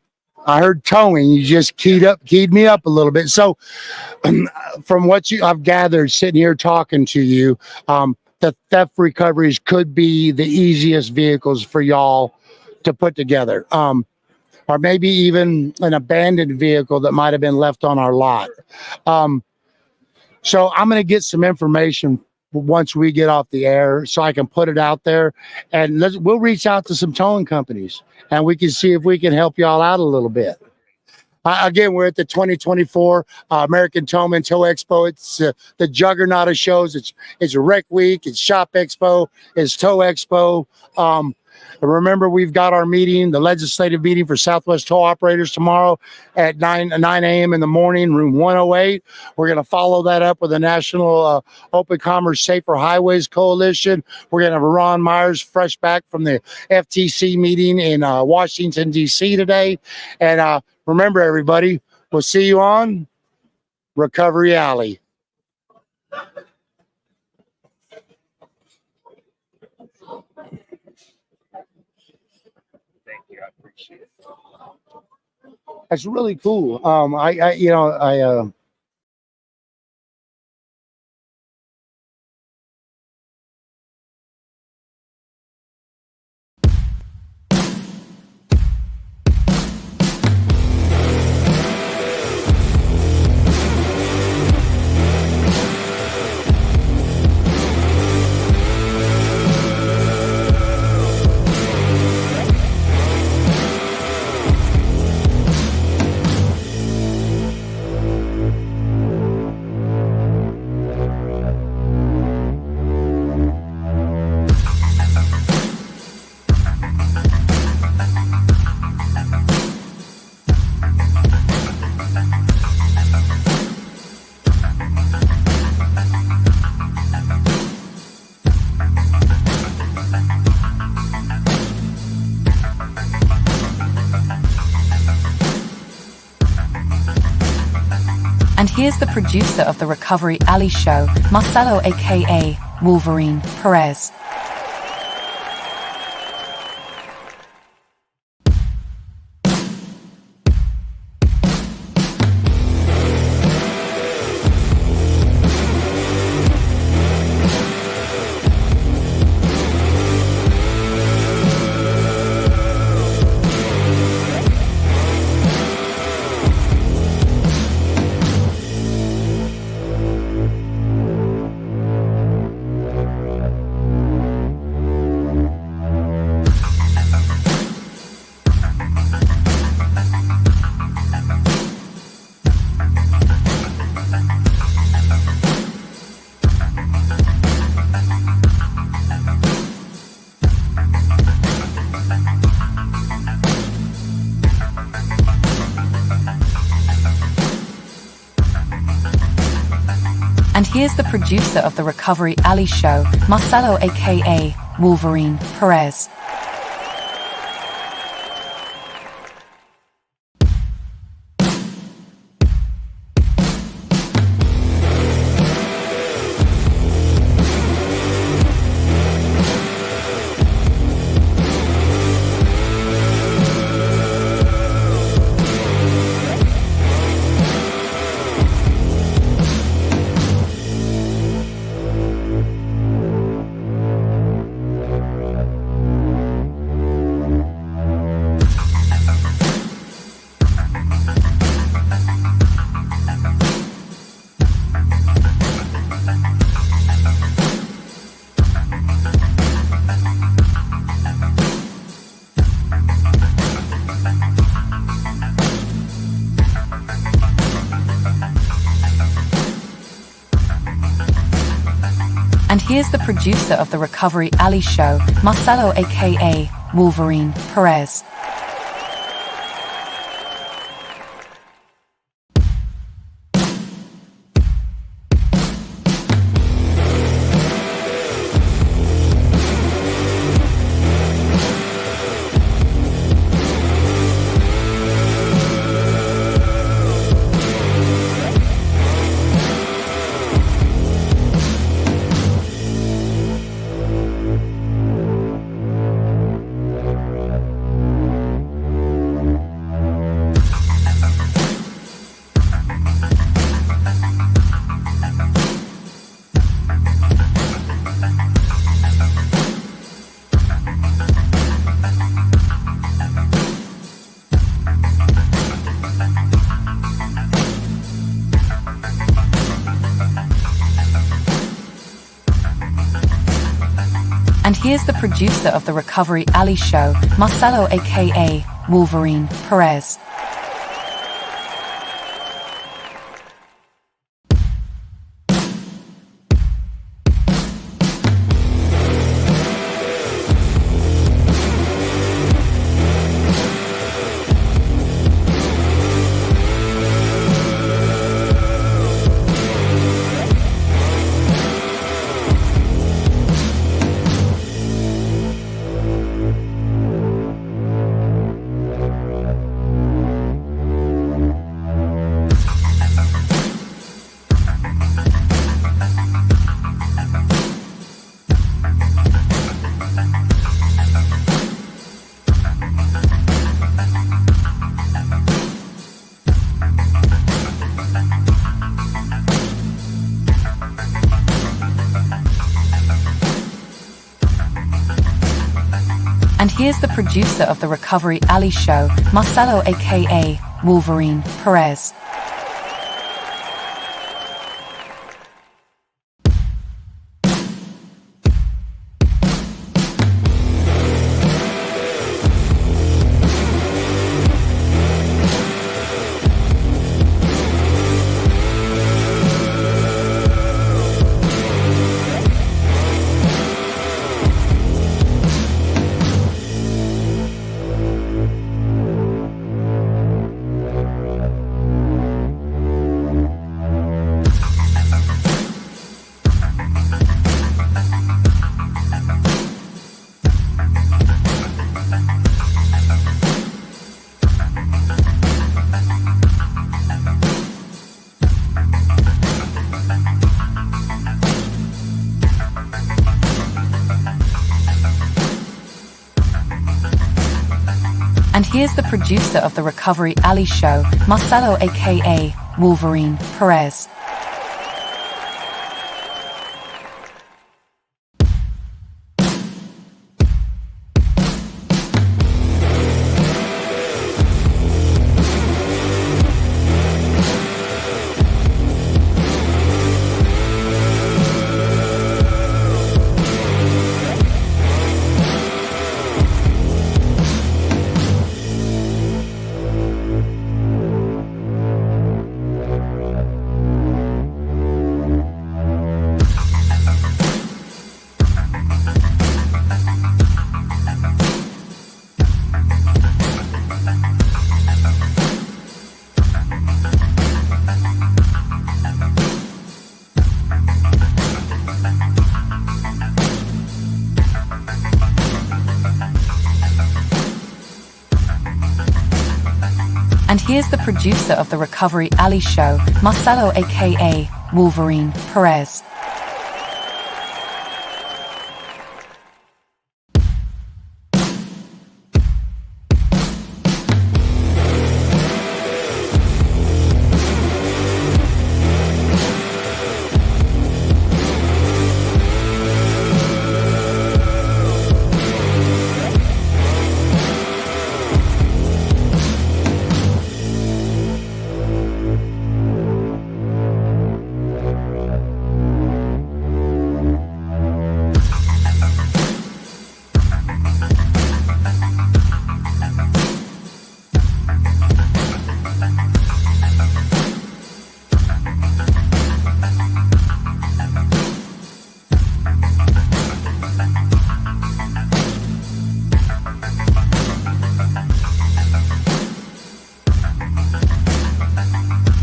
I heard towing. You just keyed me up a little bit. So from what I've gathered sitting here talking to you, the theft recoveries could be the easiest vehicles for y'all to put together. Or maybe even an abandoned vehicle that might have been left on our lot. So I'm going to get some information once we get off the air so I can put it out there, and we'll reach out to some towing companies and we can see if we can help y'all out a little bit. Again, we're at the 2024 American Towman Tow Expo. It's the juggernaut of shows. It's Rec Week, it's Shop Expo, it's Tow Expo. Remember, we've got our meeting, the legislative meeting for Southwest Tow Operators tomorrow at 9 a.m. in the morning, room 108. We're going to follow that up with the National Open Commerce Safer Highways Coalition. We're going to have Ron Myers fresh back from the FTC meeting in Washington, D.C. today. And remember, everybody, we'll see you on Recovery Alley. Thank you. I appreciate it. That's really cool. I And here's the producer of the Recovery Alley show, Marcelo aka Wolverine Perez. And here's the producer of the Recovery Alley show, Marcelo aka Wolverine Perez. And here's the producer of the Recovery Alley show, Marcelo aka Wolverine Perez. And here's the producer of the Recovery Alley show, Marcelo aka Wolverine Perez. And here's the producer of the Recovery Alley Show, Marcelo aka Wolverine Perez. And here's the producer of the Recovery Alley Show, Marcelo aka Wolverine Perez. And here's the producer of the Recovery Alley Show, Marcelo aka Wolverine Perez.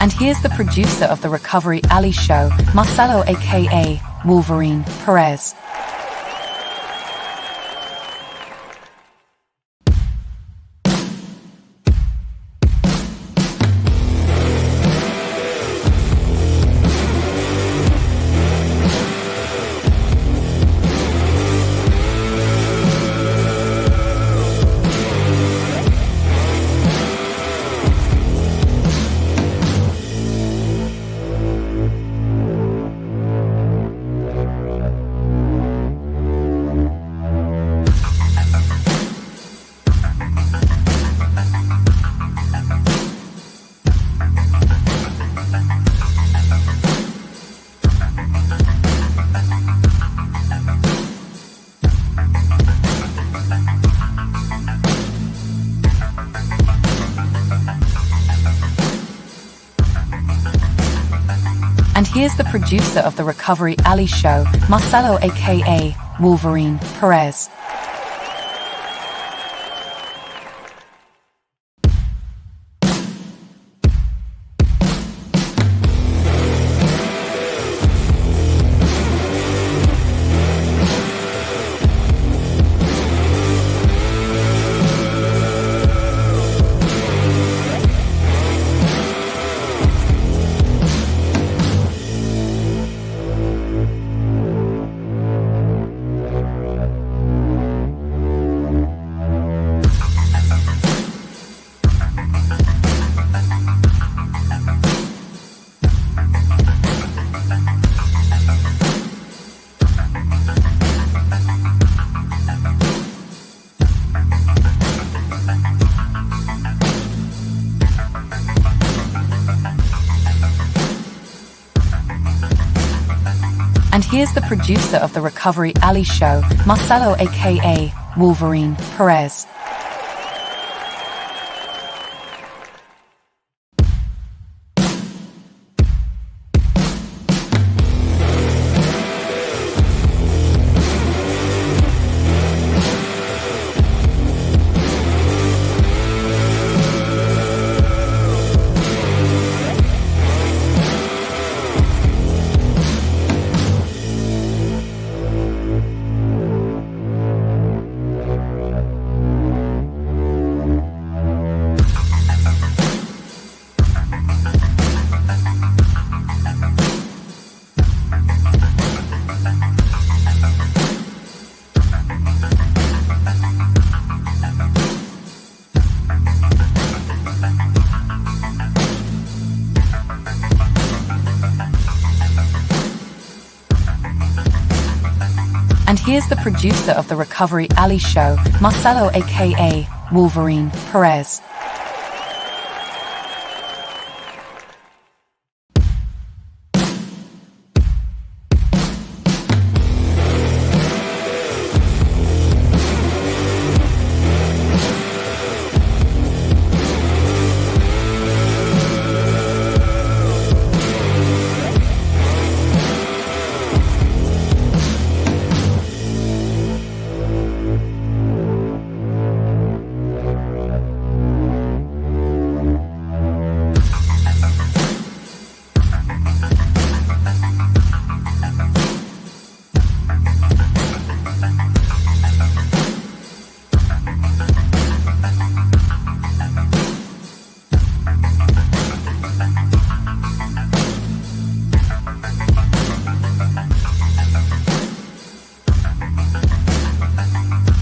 And here's the producer of the Recovery Alley Show, Marcelo aka Wolverine Perez. And here's the producer of the Recovery Alley Show, Marcelo aka Wolverine Perez. And here's the producer of the Recovery Alley Show, Marcelo aka Wolverine Perez. And here's the producer of the Recovery Alley Show, Marcelo aka Wolverine Perez.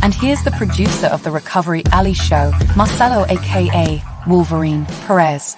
And here's the producer of the Recovery Alley Show, Marcelo aka Wolverine Perez.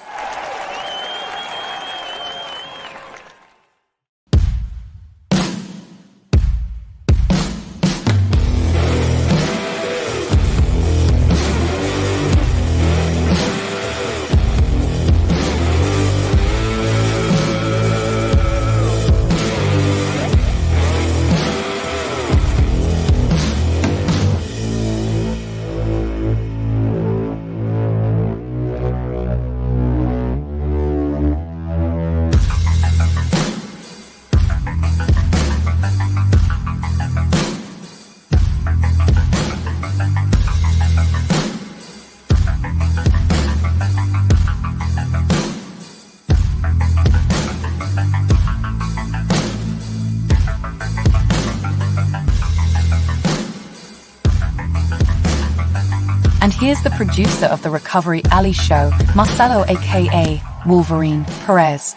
And here's the producer of the Recovery Alley Show, Marcelo aka Wolverine Perez.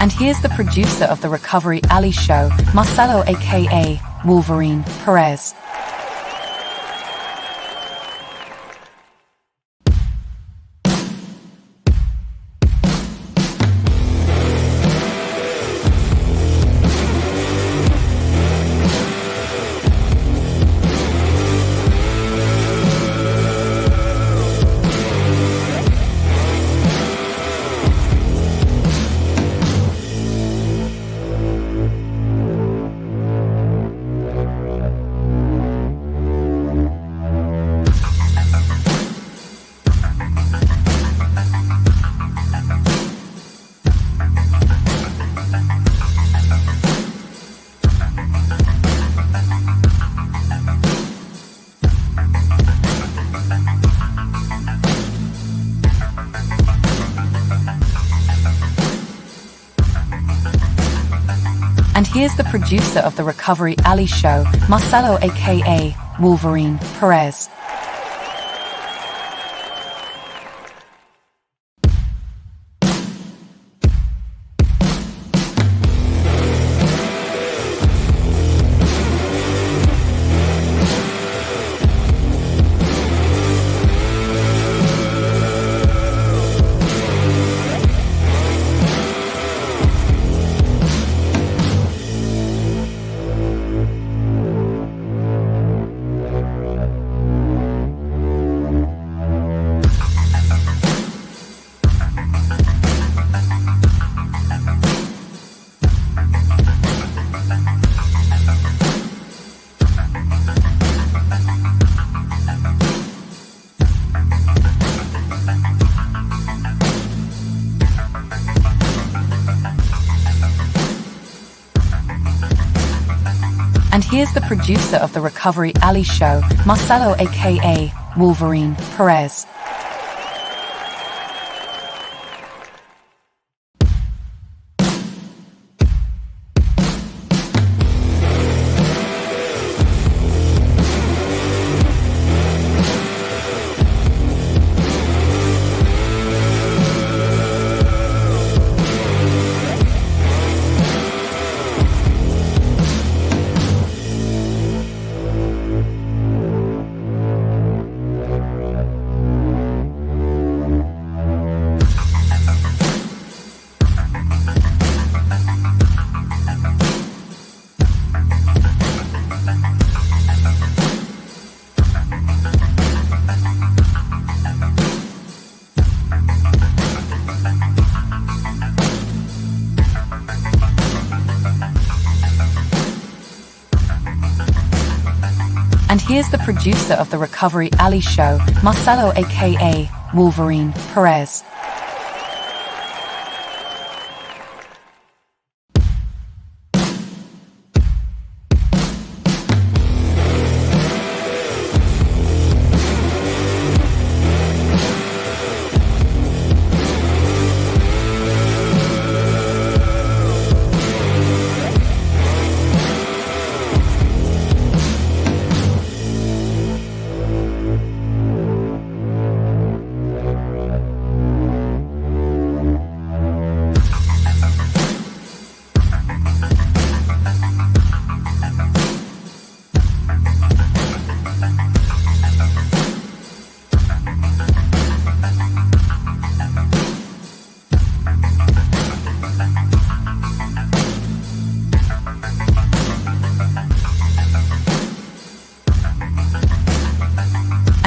And here's the producer of the Recovery Alley Show, Marcelo aka Wolverine Perez. And here's the producer of the Recovery Alley Show, Marcelo aka Wolverine Perez. And here's the producer of the Recovery Alley Show, Marcelo aka Wolverine Perez. And here's the producer of the Recovery Alley Show, Marcelo aka Wolverine Perez.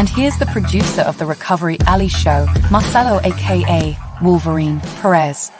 And here's the producer of the Recovery Alley Show, Marcelo aka Wolverine Perez.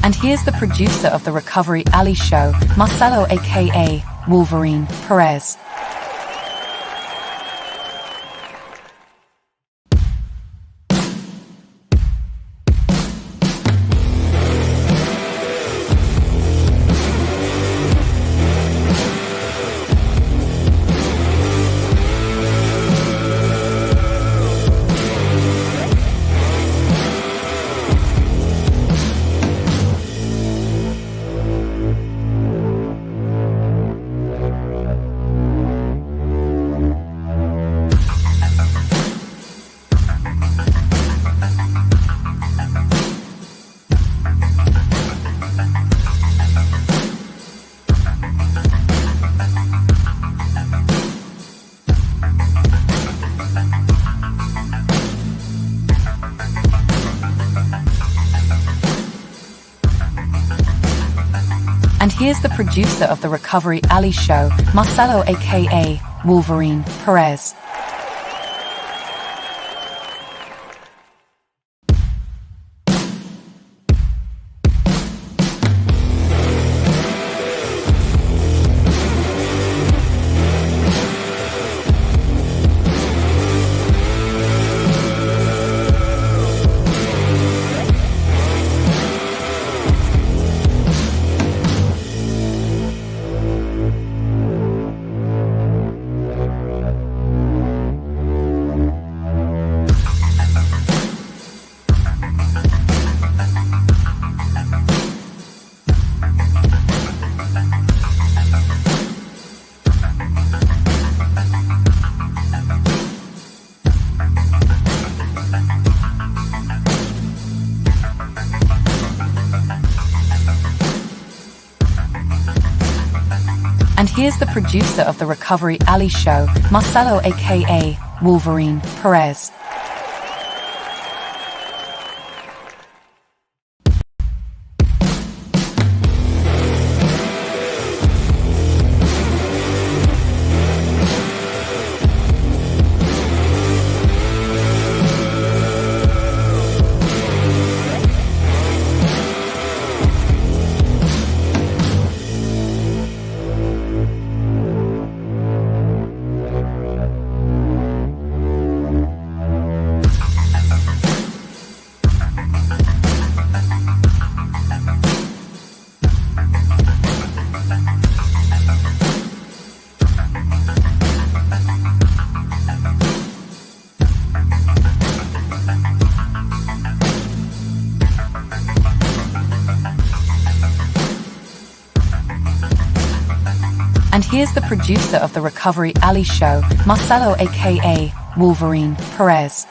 And here's the producer of the Recovery Alley Show, Marcelo aka Wolverine Perez. And here's the producer of the Recovery Alley Show, Marcelo aka Wolverine Perez. And here's the producer of the Recovery Alley Show, Marcelo aka Wolverine Perez. And here's the producer of the Recovery Alley Show, Marcelo aka Wolverine Perez.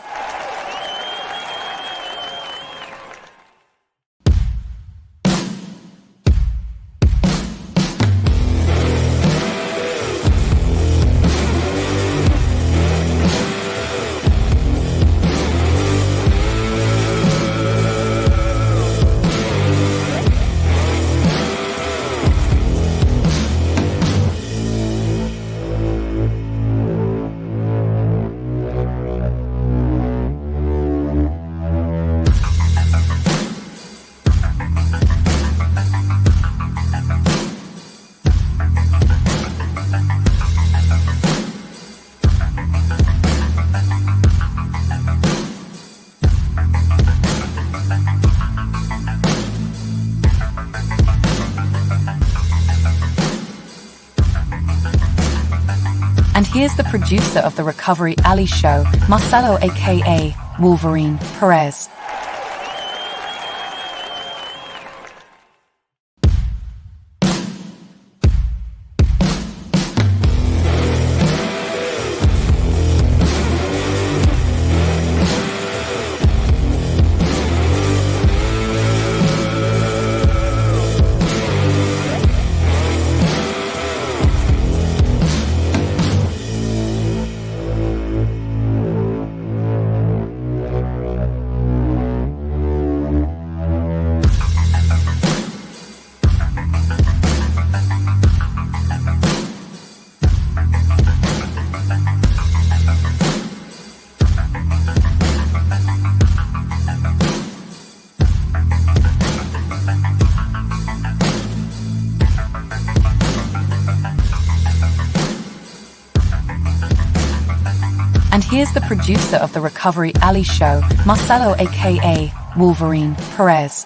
And here's the producer of the Recovery Alley Show, Marcelo aka Wolverine Perez. And here's the producer of the Recovery Alley Show, Marcelo aka Wolverine Perez.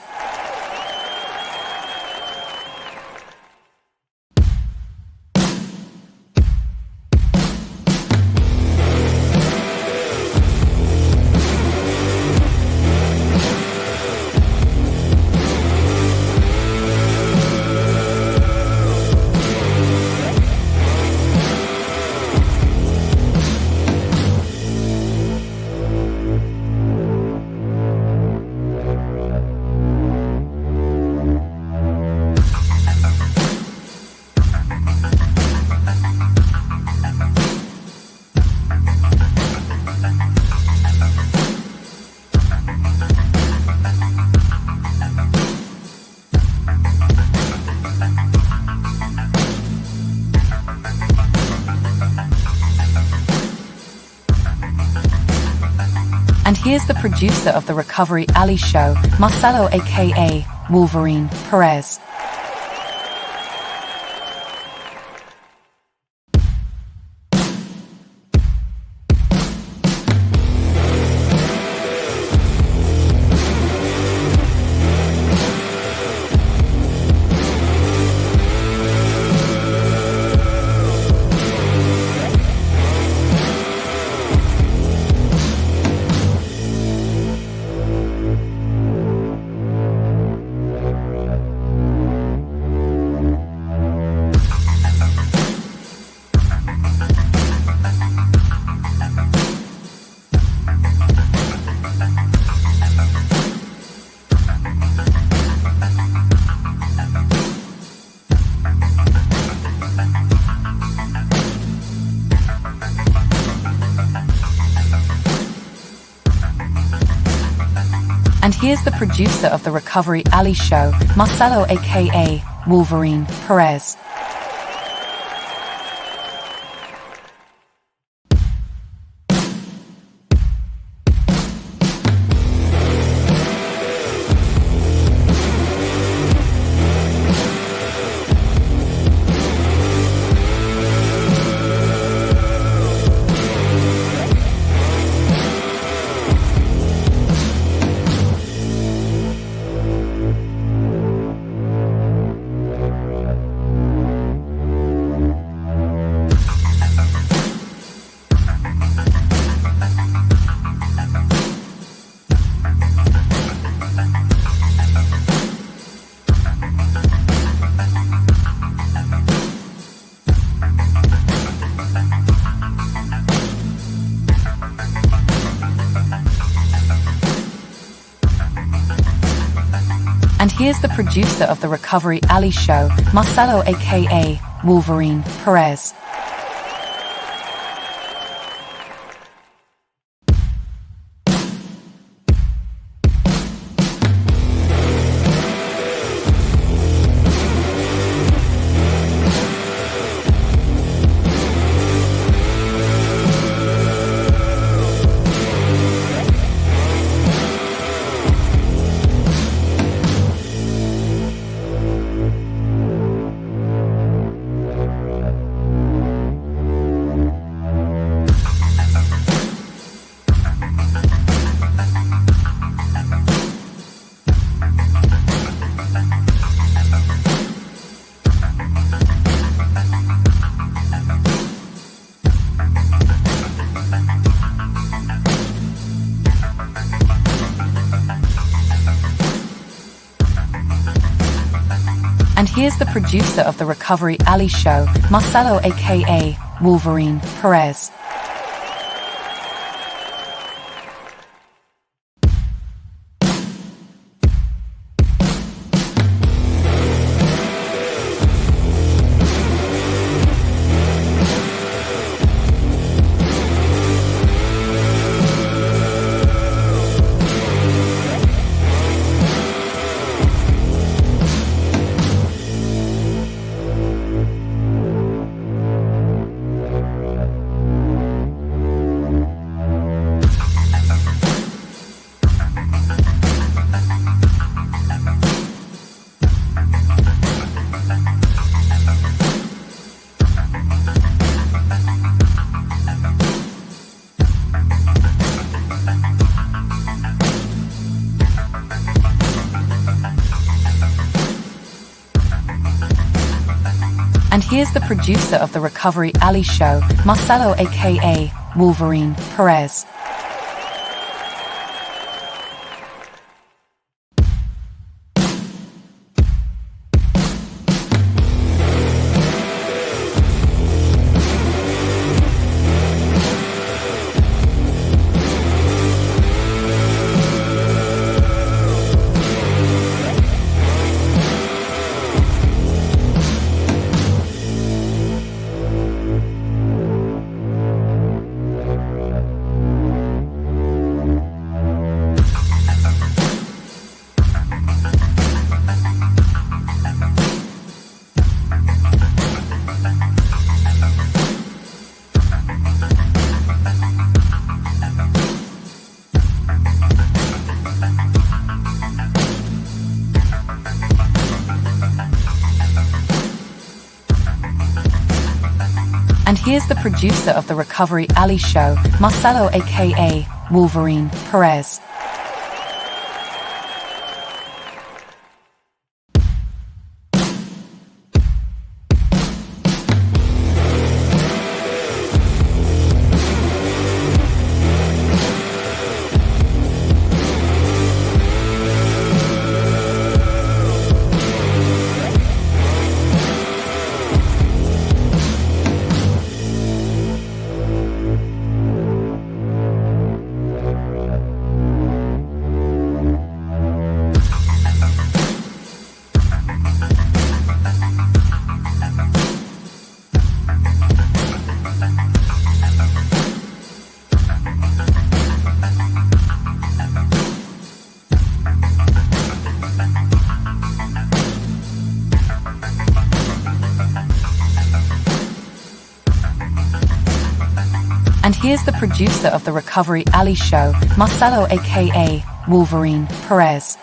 here's the producer of the Recovery Alley Show, Marcelo aka Wolverine Perez. And here's the producer of the Recovery Alley Show, Marcelo aka Wolverine Perez. And here's the producer of the Recovery Alley Show, Marcelo aka Wolverine Perez. And here's the producer of the Recovery Alley Show, Marcelo aka Wolverine Perez. And here's the producer of the Recovery Alley Show, Marcelo aka Wolverine Perez. here's the producer of the Recovery Alley Show, Marcelo aka Wolverine Perez. And here's the producer of the Recovery Alley Show, Marcelo aka Wolverine Perez.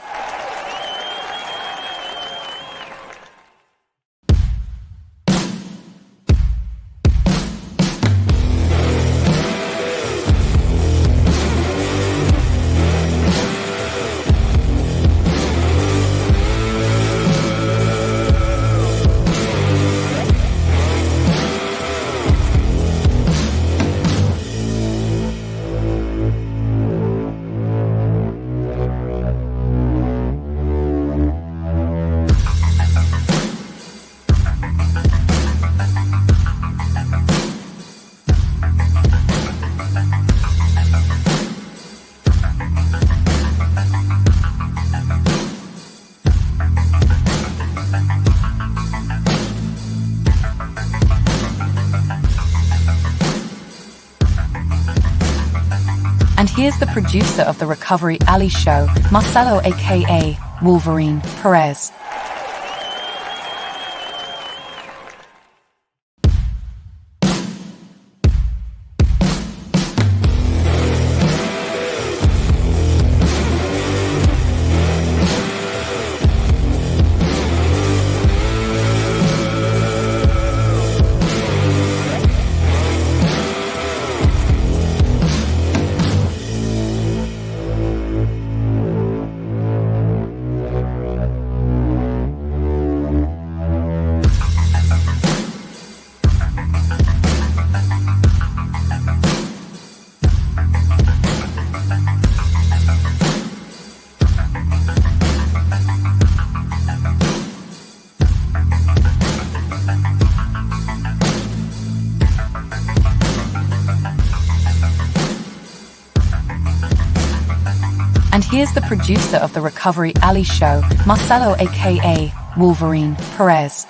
And here's the producer of the Recovery Alley Show, Marcelo aka Wolverine Perez. And here's the producer of the Recovery Alley Show, Marcelo aka Wolverine Perez.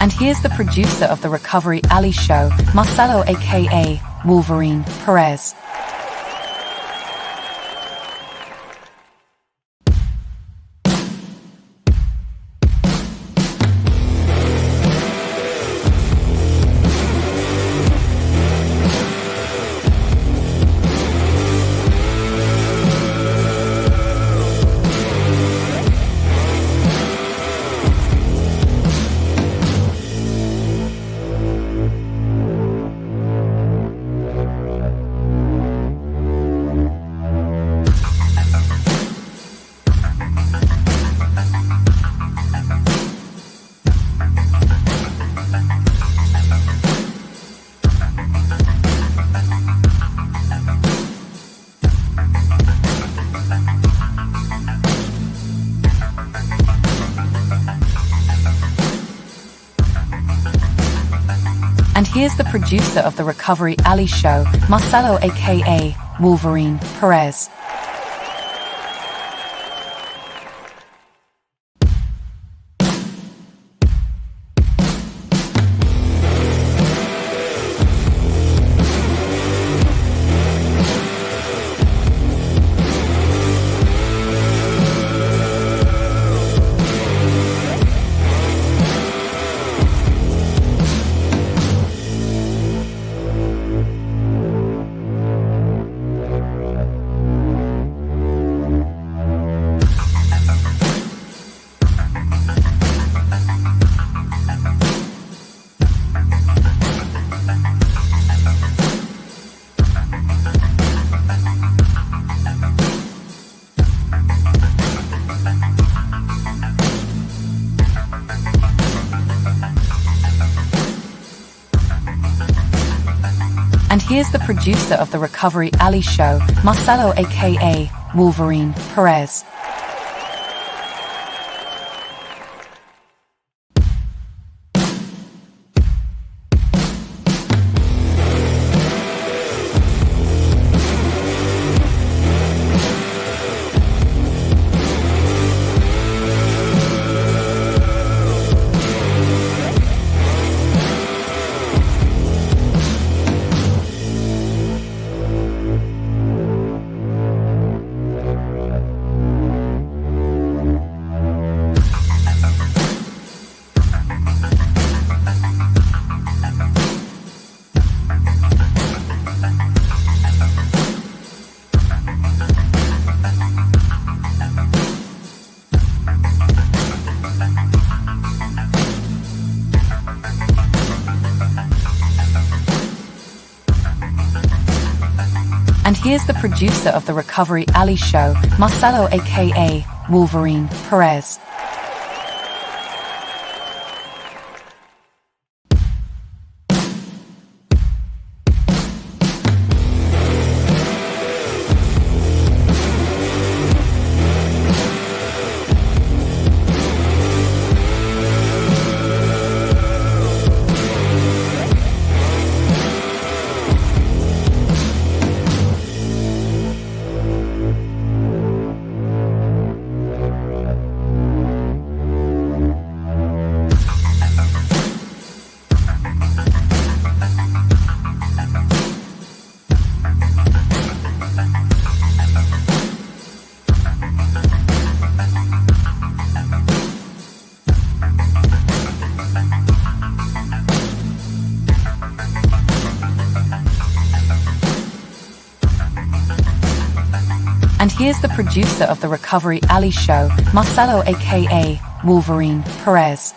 And here's the producer of the Recovery Alley Show, Marcelo aka Wolverine Perez. And here's the producer of the Recovery Alley Show, Marcelo aka Wolverine Perez. And here's the producer of the Recovery Alley Show, Marcelo aka Wolverine Perez. And here's the producer of the Recovery Alley Show, Marcelo aka Wolverine Perez. And here's the producer of the Recovery Alley Show, Marcelo aka Wolverine Perez.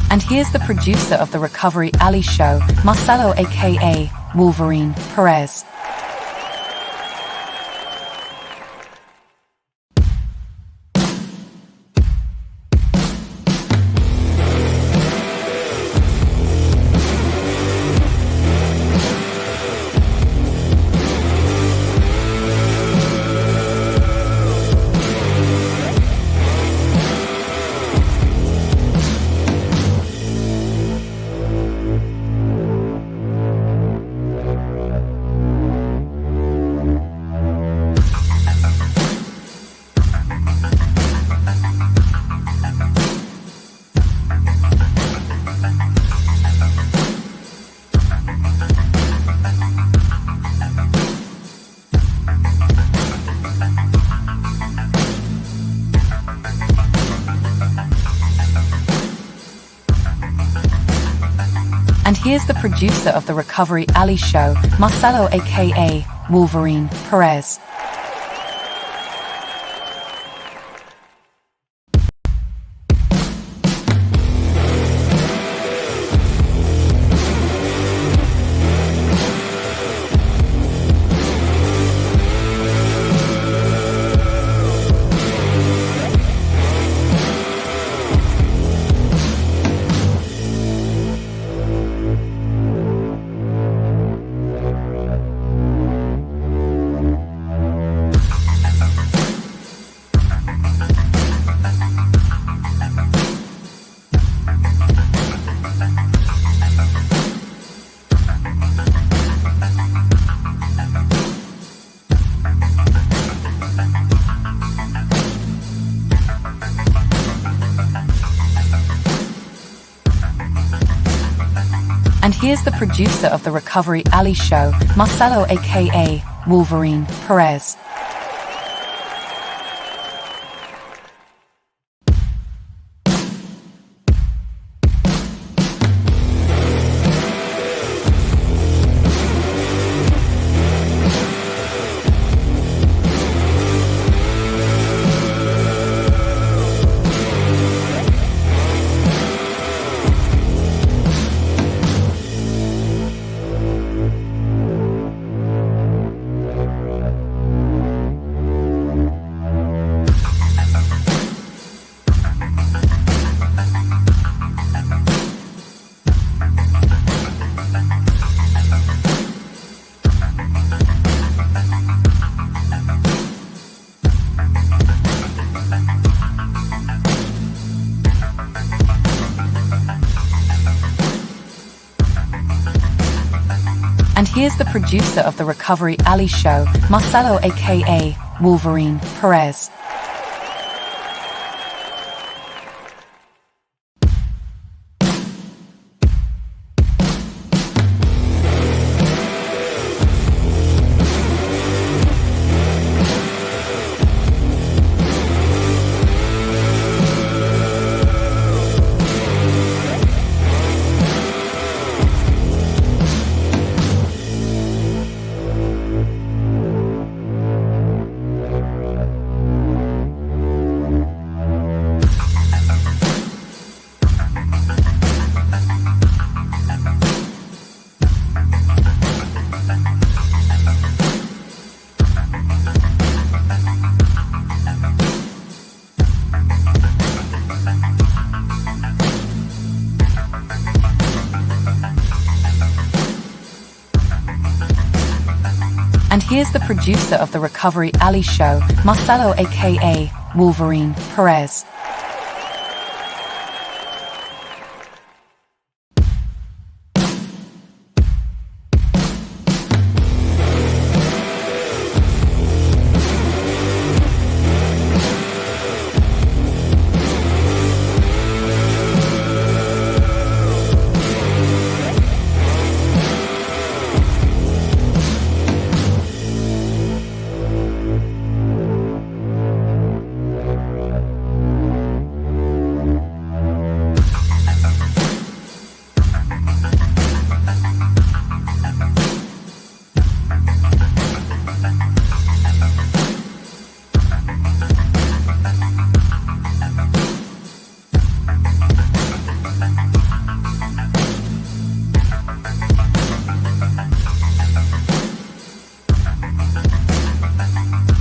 And here's the producer of the Recovery Alley Show, Marcelo aka Wolverine Perez. here's the producer of the Recovery Alley Show, Marcelo aka Wolverine Perez. And here's the producer of the Recovery Alley Show, Marcelo aka Wolverine Perez. And here's the producer of the Recovery Alley Show, Marcelo aka Wolverine Perez. And here's the producer of the Recovery Alley Show, Marcelo aka Wolverine Perez.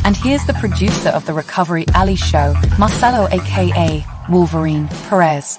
And here's the producer of the Recovery Alley Show, Marcelo aka Wolverine Perez.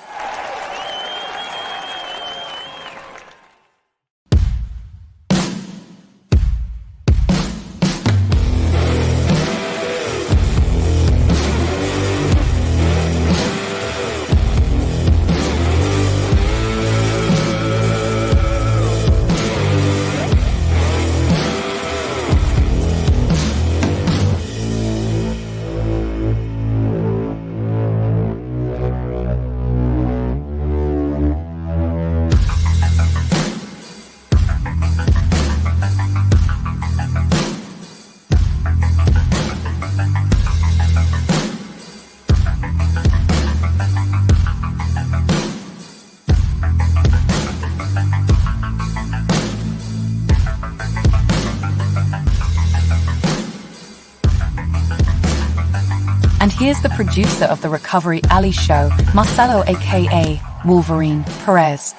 here's the producer of the Recovery Alley Show, Marcelo aka Wolverine Perez.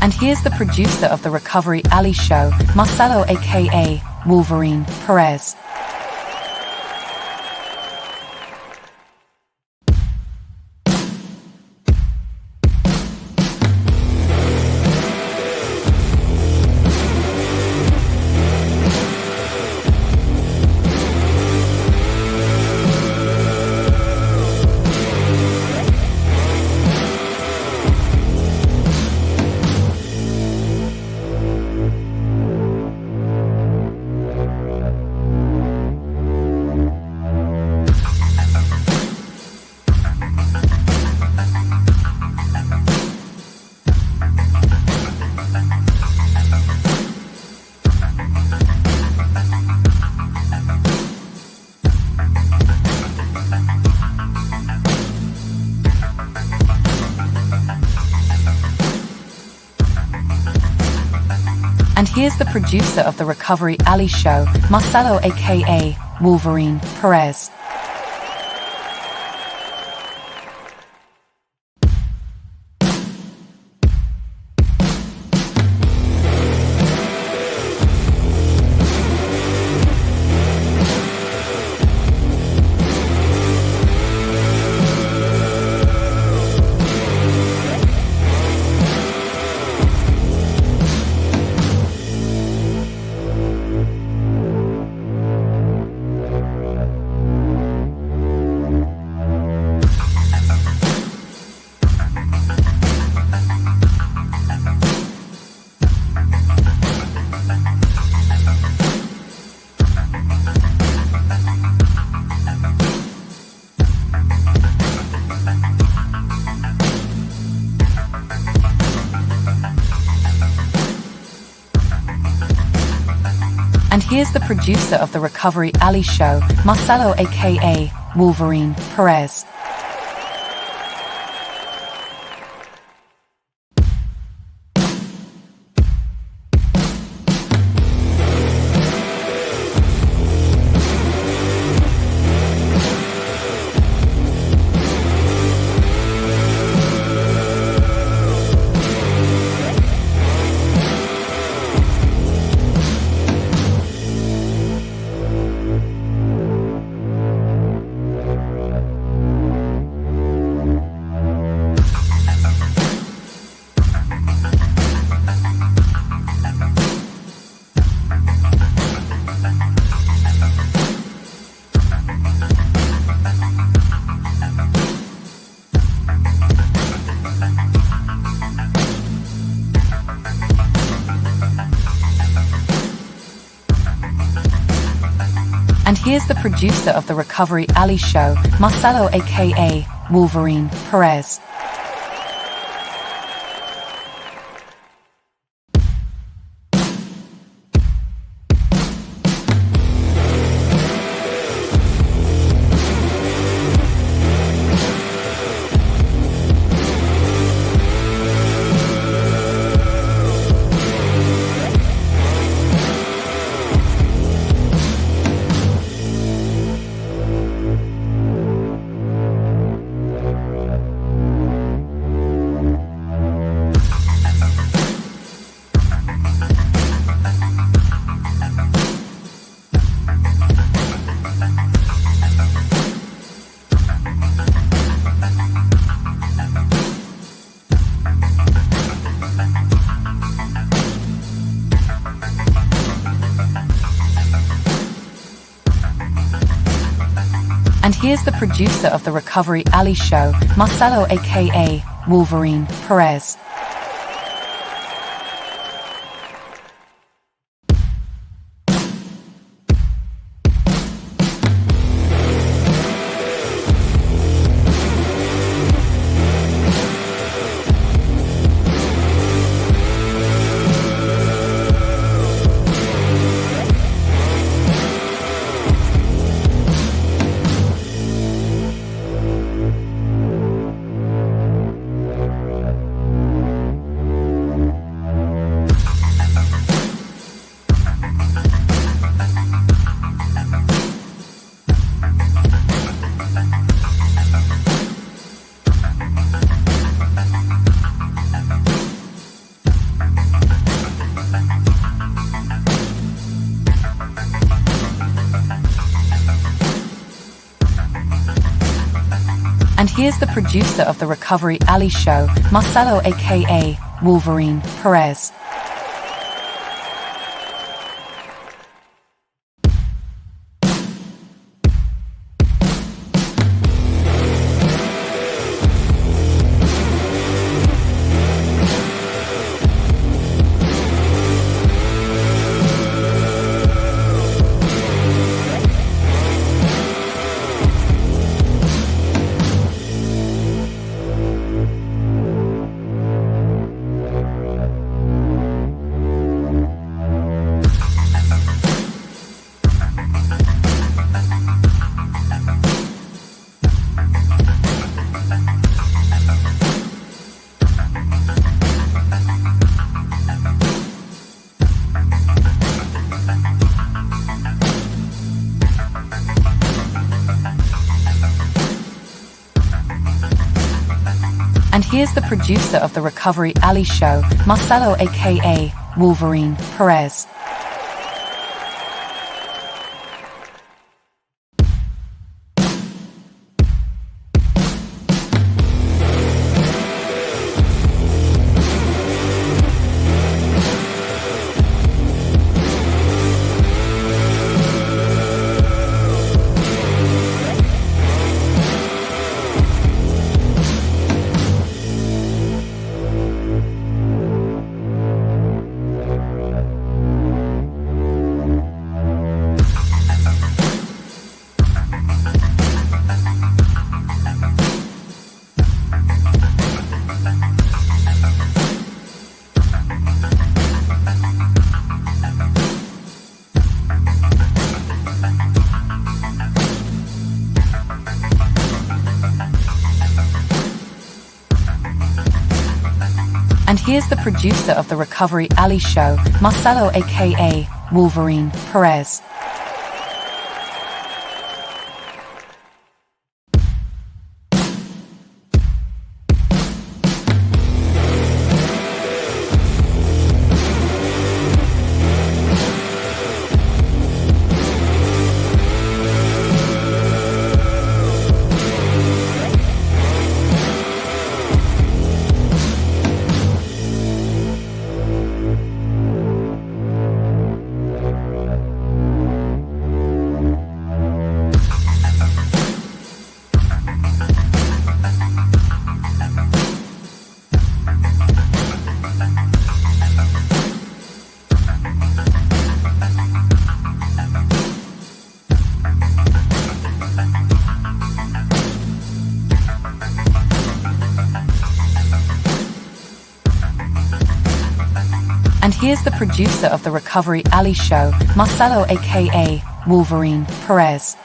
And here's the producer of the Recovery Alley Show, Marcelo aka Wolverine Perez. And here's the producer of the Recovery Alley Show, Marcelo aka Wolverine Perez. And here's the producer of the Recovery Alley Show, Marcelo aka Wolverine Perez. And here's the producer of the Recovery Alley Show, Marcelo aka Wolverine Perez. here's the producer of the Recovery Alley Show, Marcelo aka Wolverine Perez. And here's the producer of the Recovery Alley Show, Marcelo aka Wolverine Perez. And here's the producer of the Recovery Alley Show, Marcelo aka Wolverine Perez. And here's the producer of the Recovery Alley Show, Marcelo aka Wolverine Perez. And here's the producer of the Recovery Alley Show, Marcelo aka Wolverine Perez.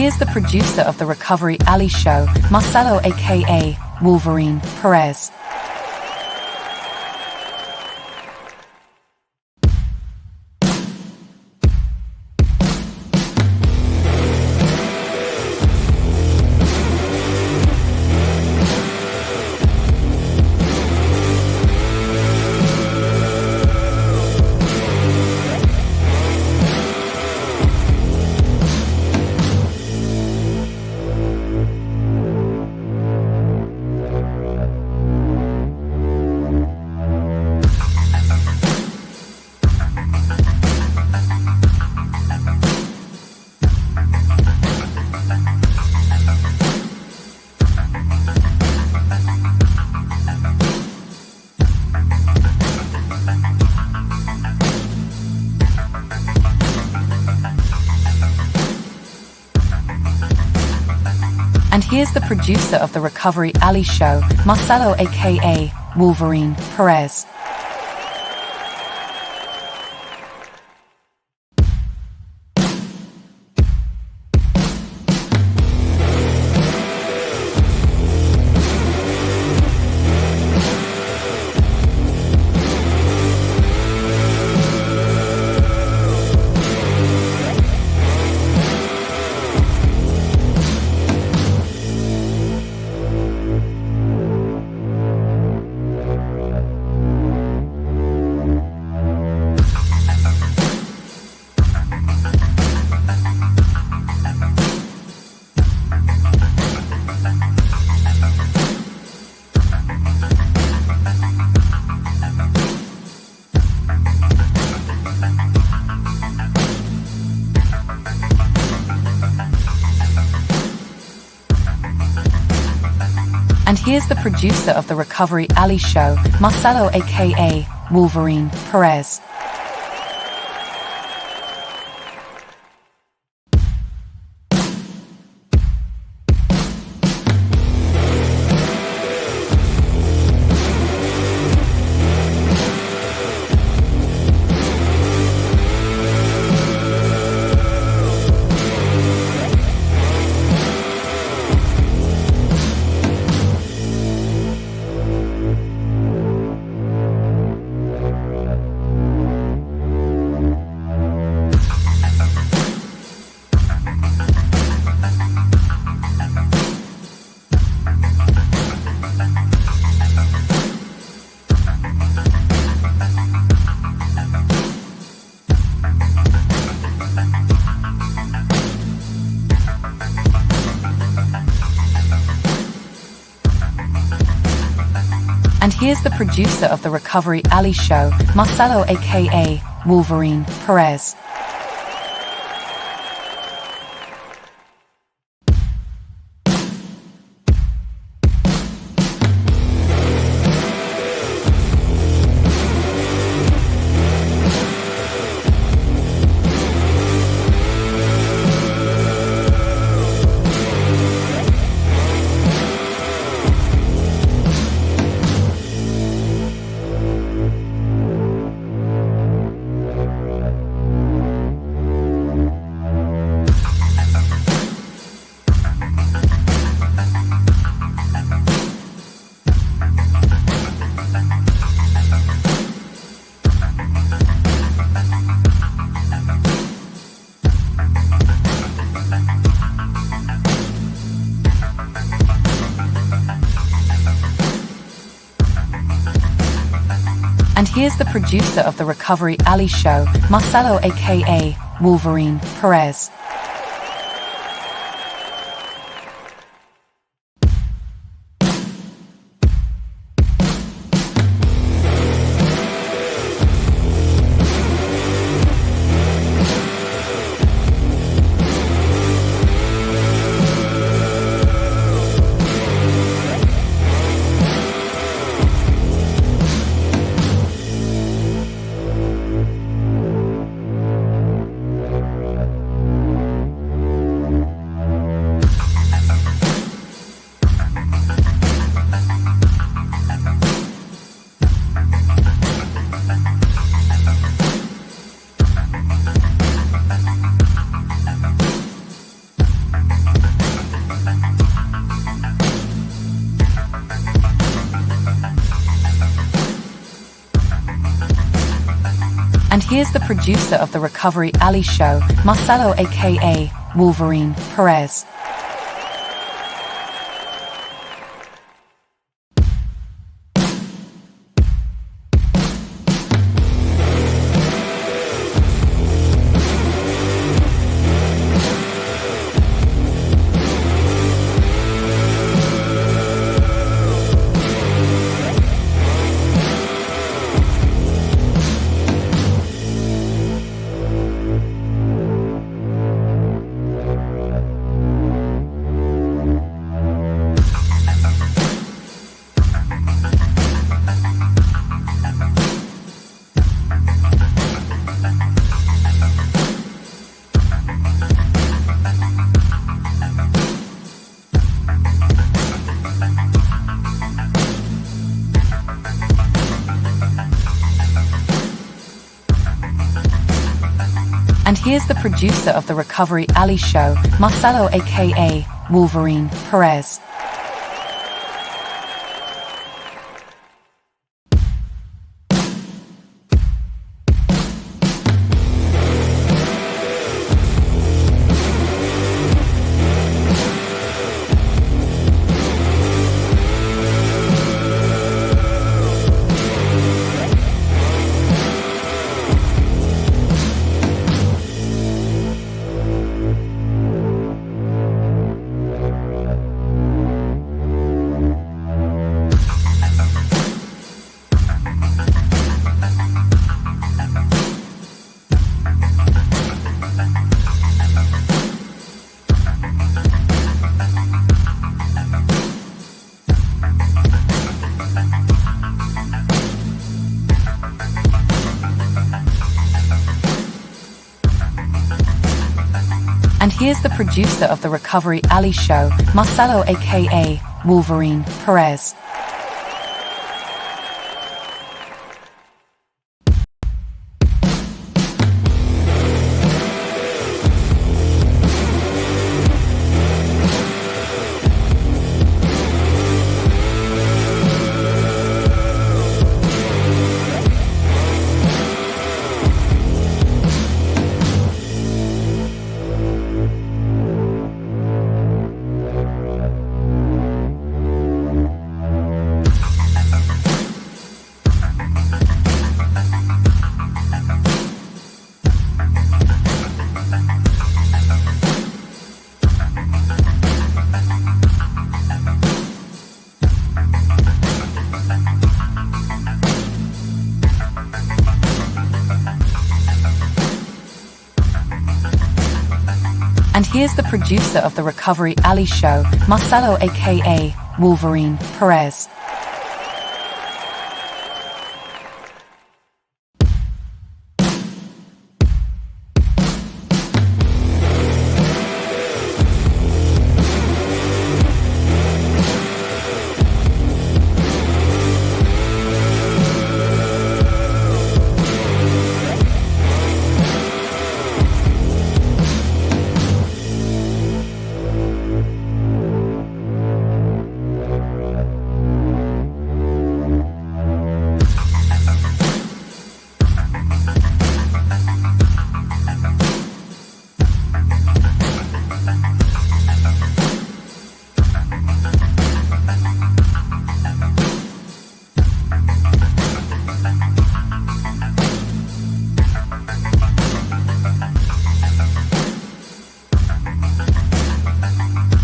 here's the producer of the Recovery Alley Show, Marcelo aka Wolverine Perez. And here's the producer of the Recovery Alley Show, Marcelo aka Wolverine Perez. And here's the producer of the Recovery Alley Show, Marcelo aka Wolverine Perez. And here's the producer of the Recovery Alley Show, Marcelo aka Wolverine Perez. And here's the producer of the Recovery Alley Show, Marcelo aka Wolverine Perez. here's the producer of the Recovery Alley Show, Marcelo aka Wolverine Perez. And here's the producer of the Recovery Alley Show, Marcelo aka Wolverine Perez. And here's the producer of the Recovery Alley Show, Marcelo aka Wolverine Perez. And here's the producer of the Recovery Alley Show, Marcelo aka Wolverine Perez.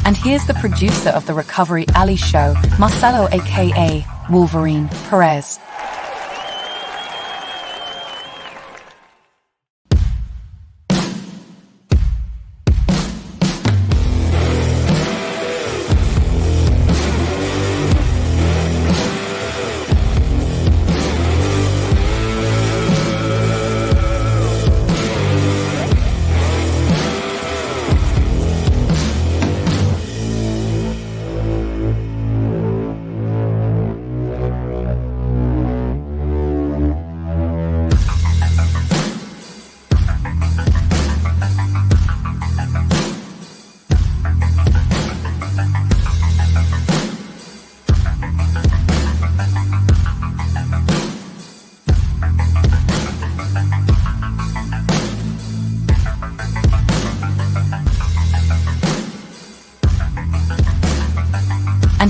And here's the producer of the Recovery Alley Show, Marcelo aka Wolverine Perez.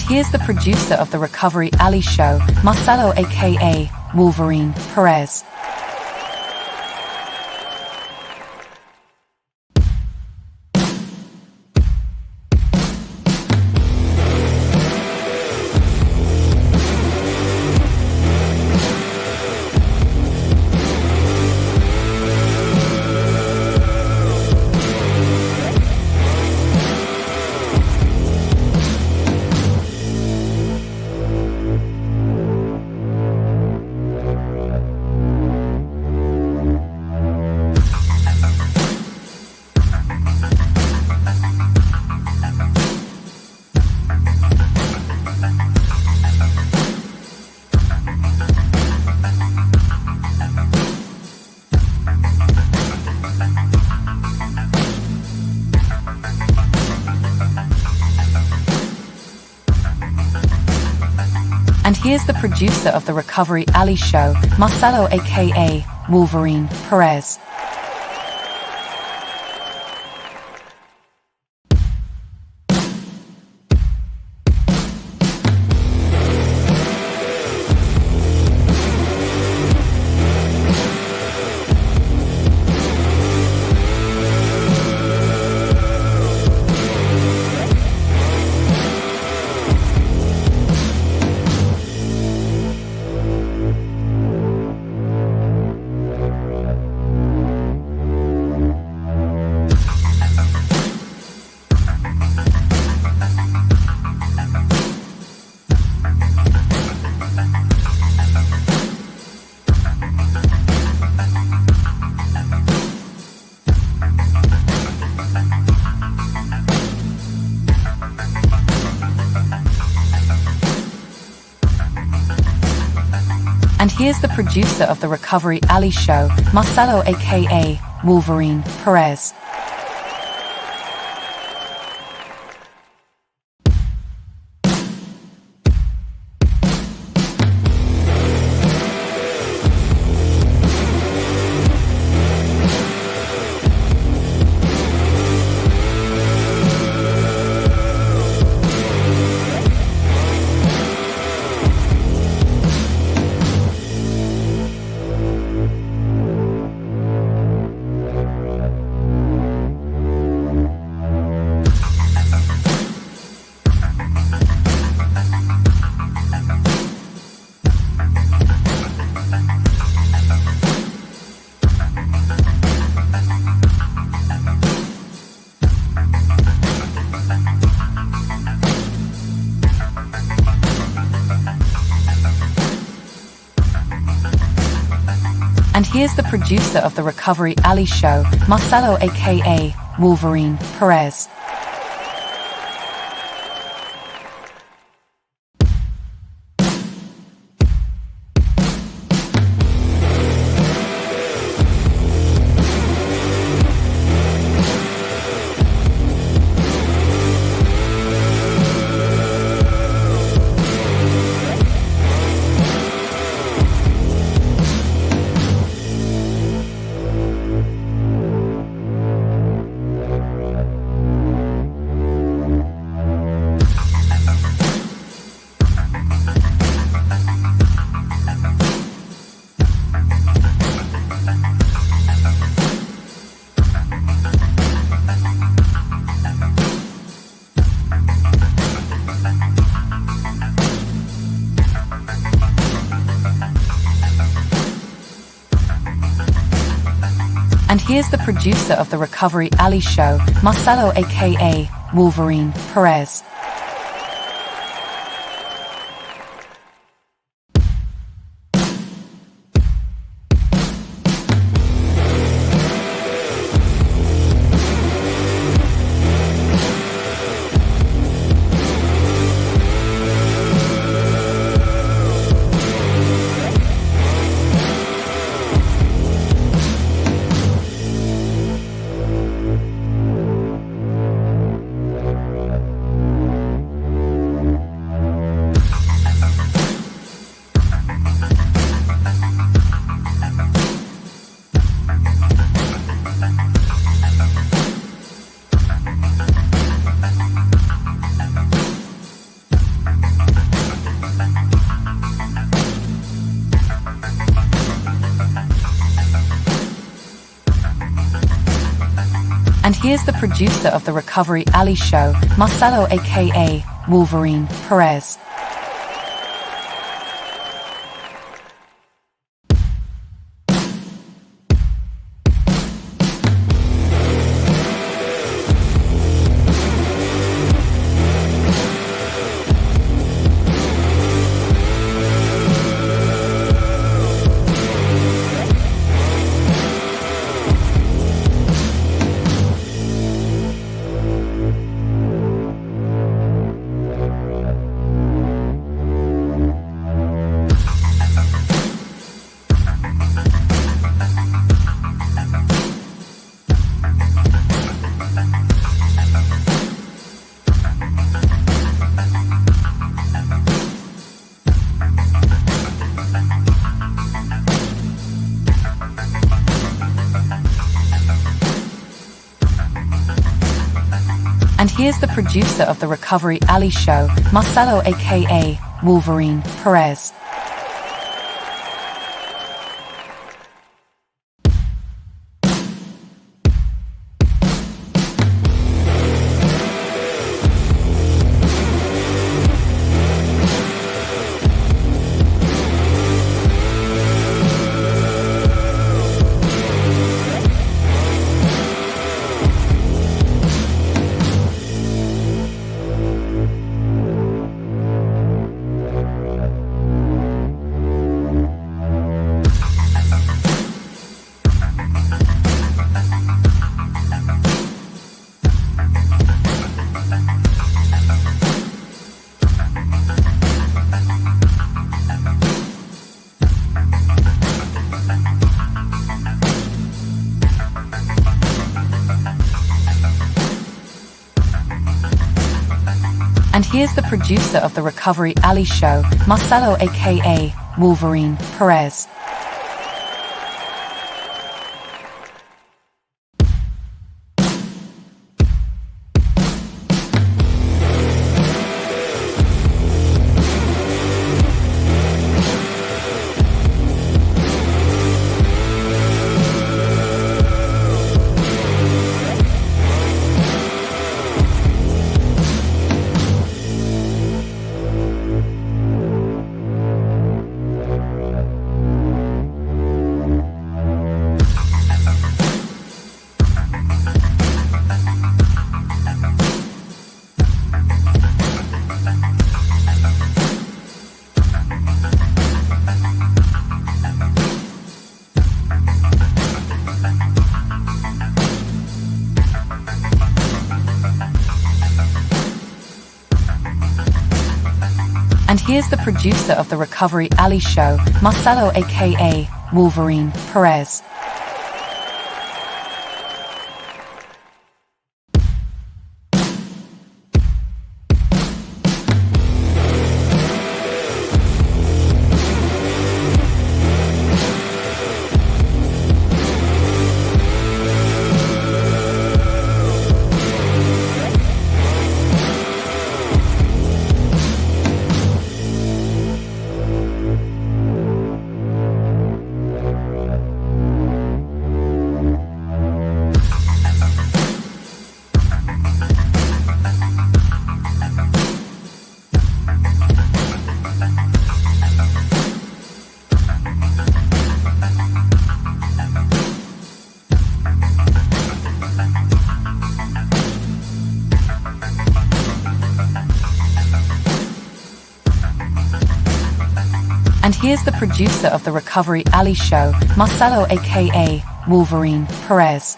And here's the producer of the Recovery Alley Show, Marcelo aka Wolverine Perez. And here's the producer of the Recovery Alley Show, Marcelo aka Wolverine Perez. And here's the producer of the Recovery Alley Show, Marcelo aka Wolverine Perez. And here's the producer of the Recovery Alley Show, Marcelo aka Wolverine Perez. And here's the producer of the Recovery Alley Show, Marcelo aka Wolverine Perez. here's the producer of the Recovery Alley Show, Marcelo aka Wolverine Perez. And here's the producer of the Recovery Alley Show, Marcelo aka Wolverine Perez. And here's the producer of the Recovery Alley Show, Marcelo aka Wolverine Perez. And here's the producer of the Recovery Alley Show, Marcelo aka Wolverine Perez. And here's the producer of the Recovery Alley Show, Marcelo aka Wolverine Perez.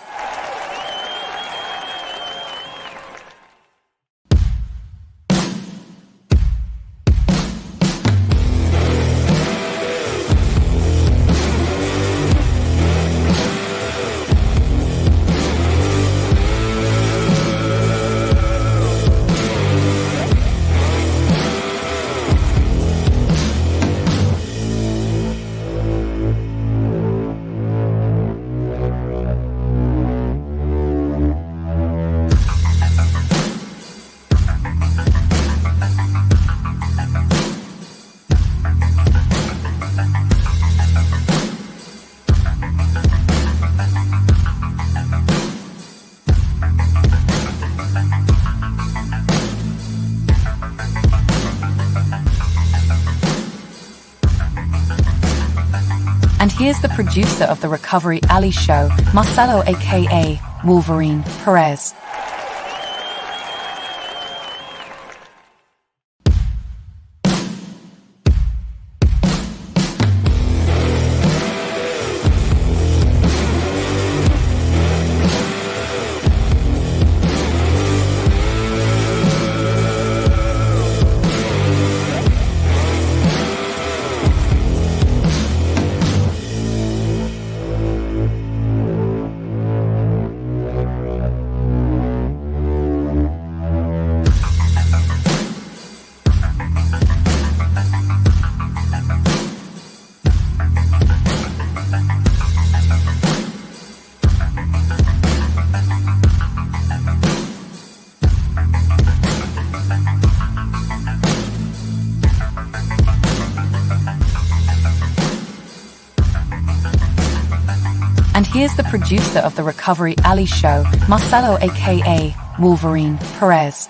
And here's the producer of the Recovery Alley Show, Marcelo aka Wolverine Perez. And here's the producer of the Recovery Alley Show, Marcelo aka Wolverine Perez.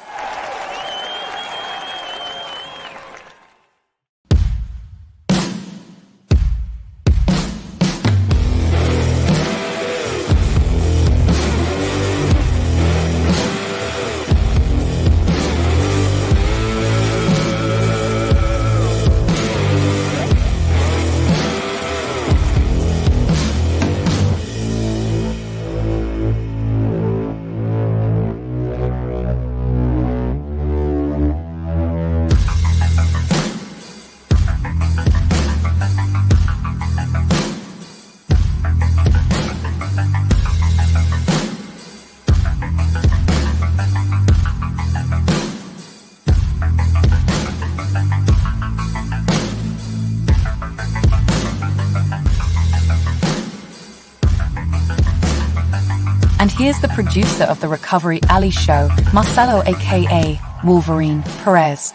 And here's the producer of the Recovery Alley Show, Marcelo aka Wolverine Perez.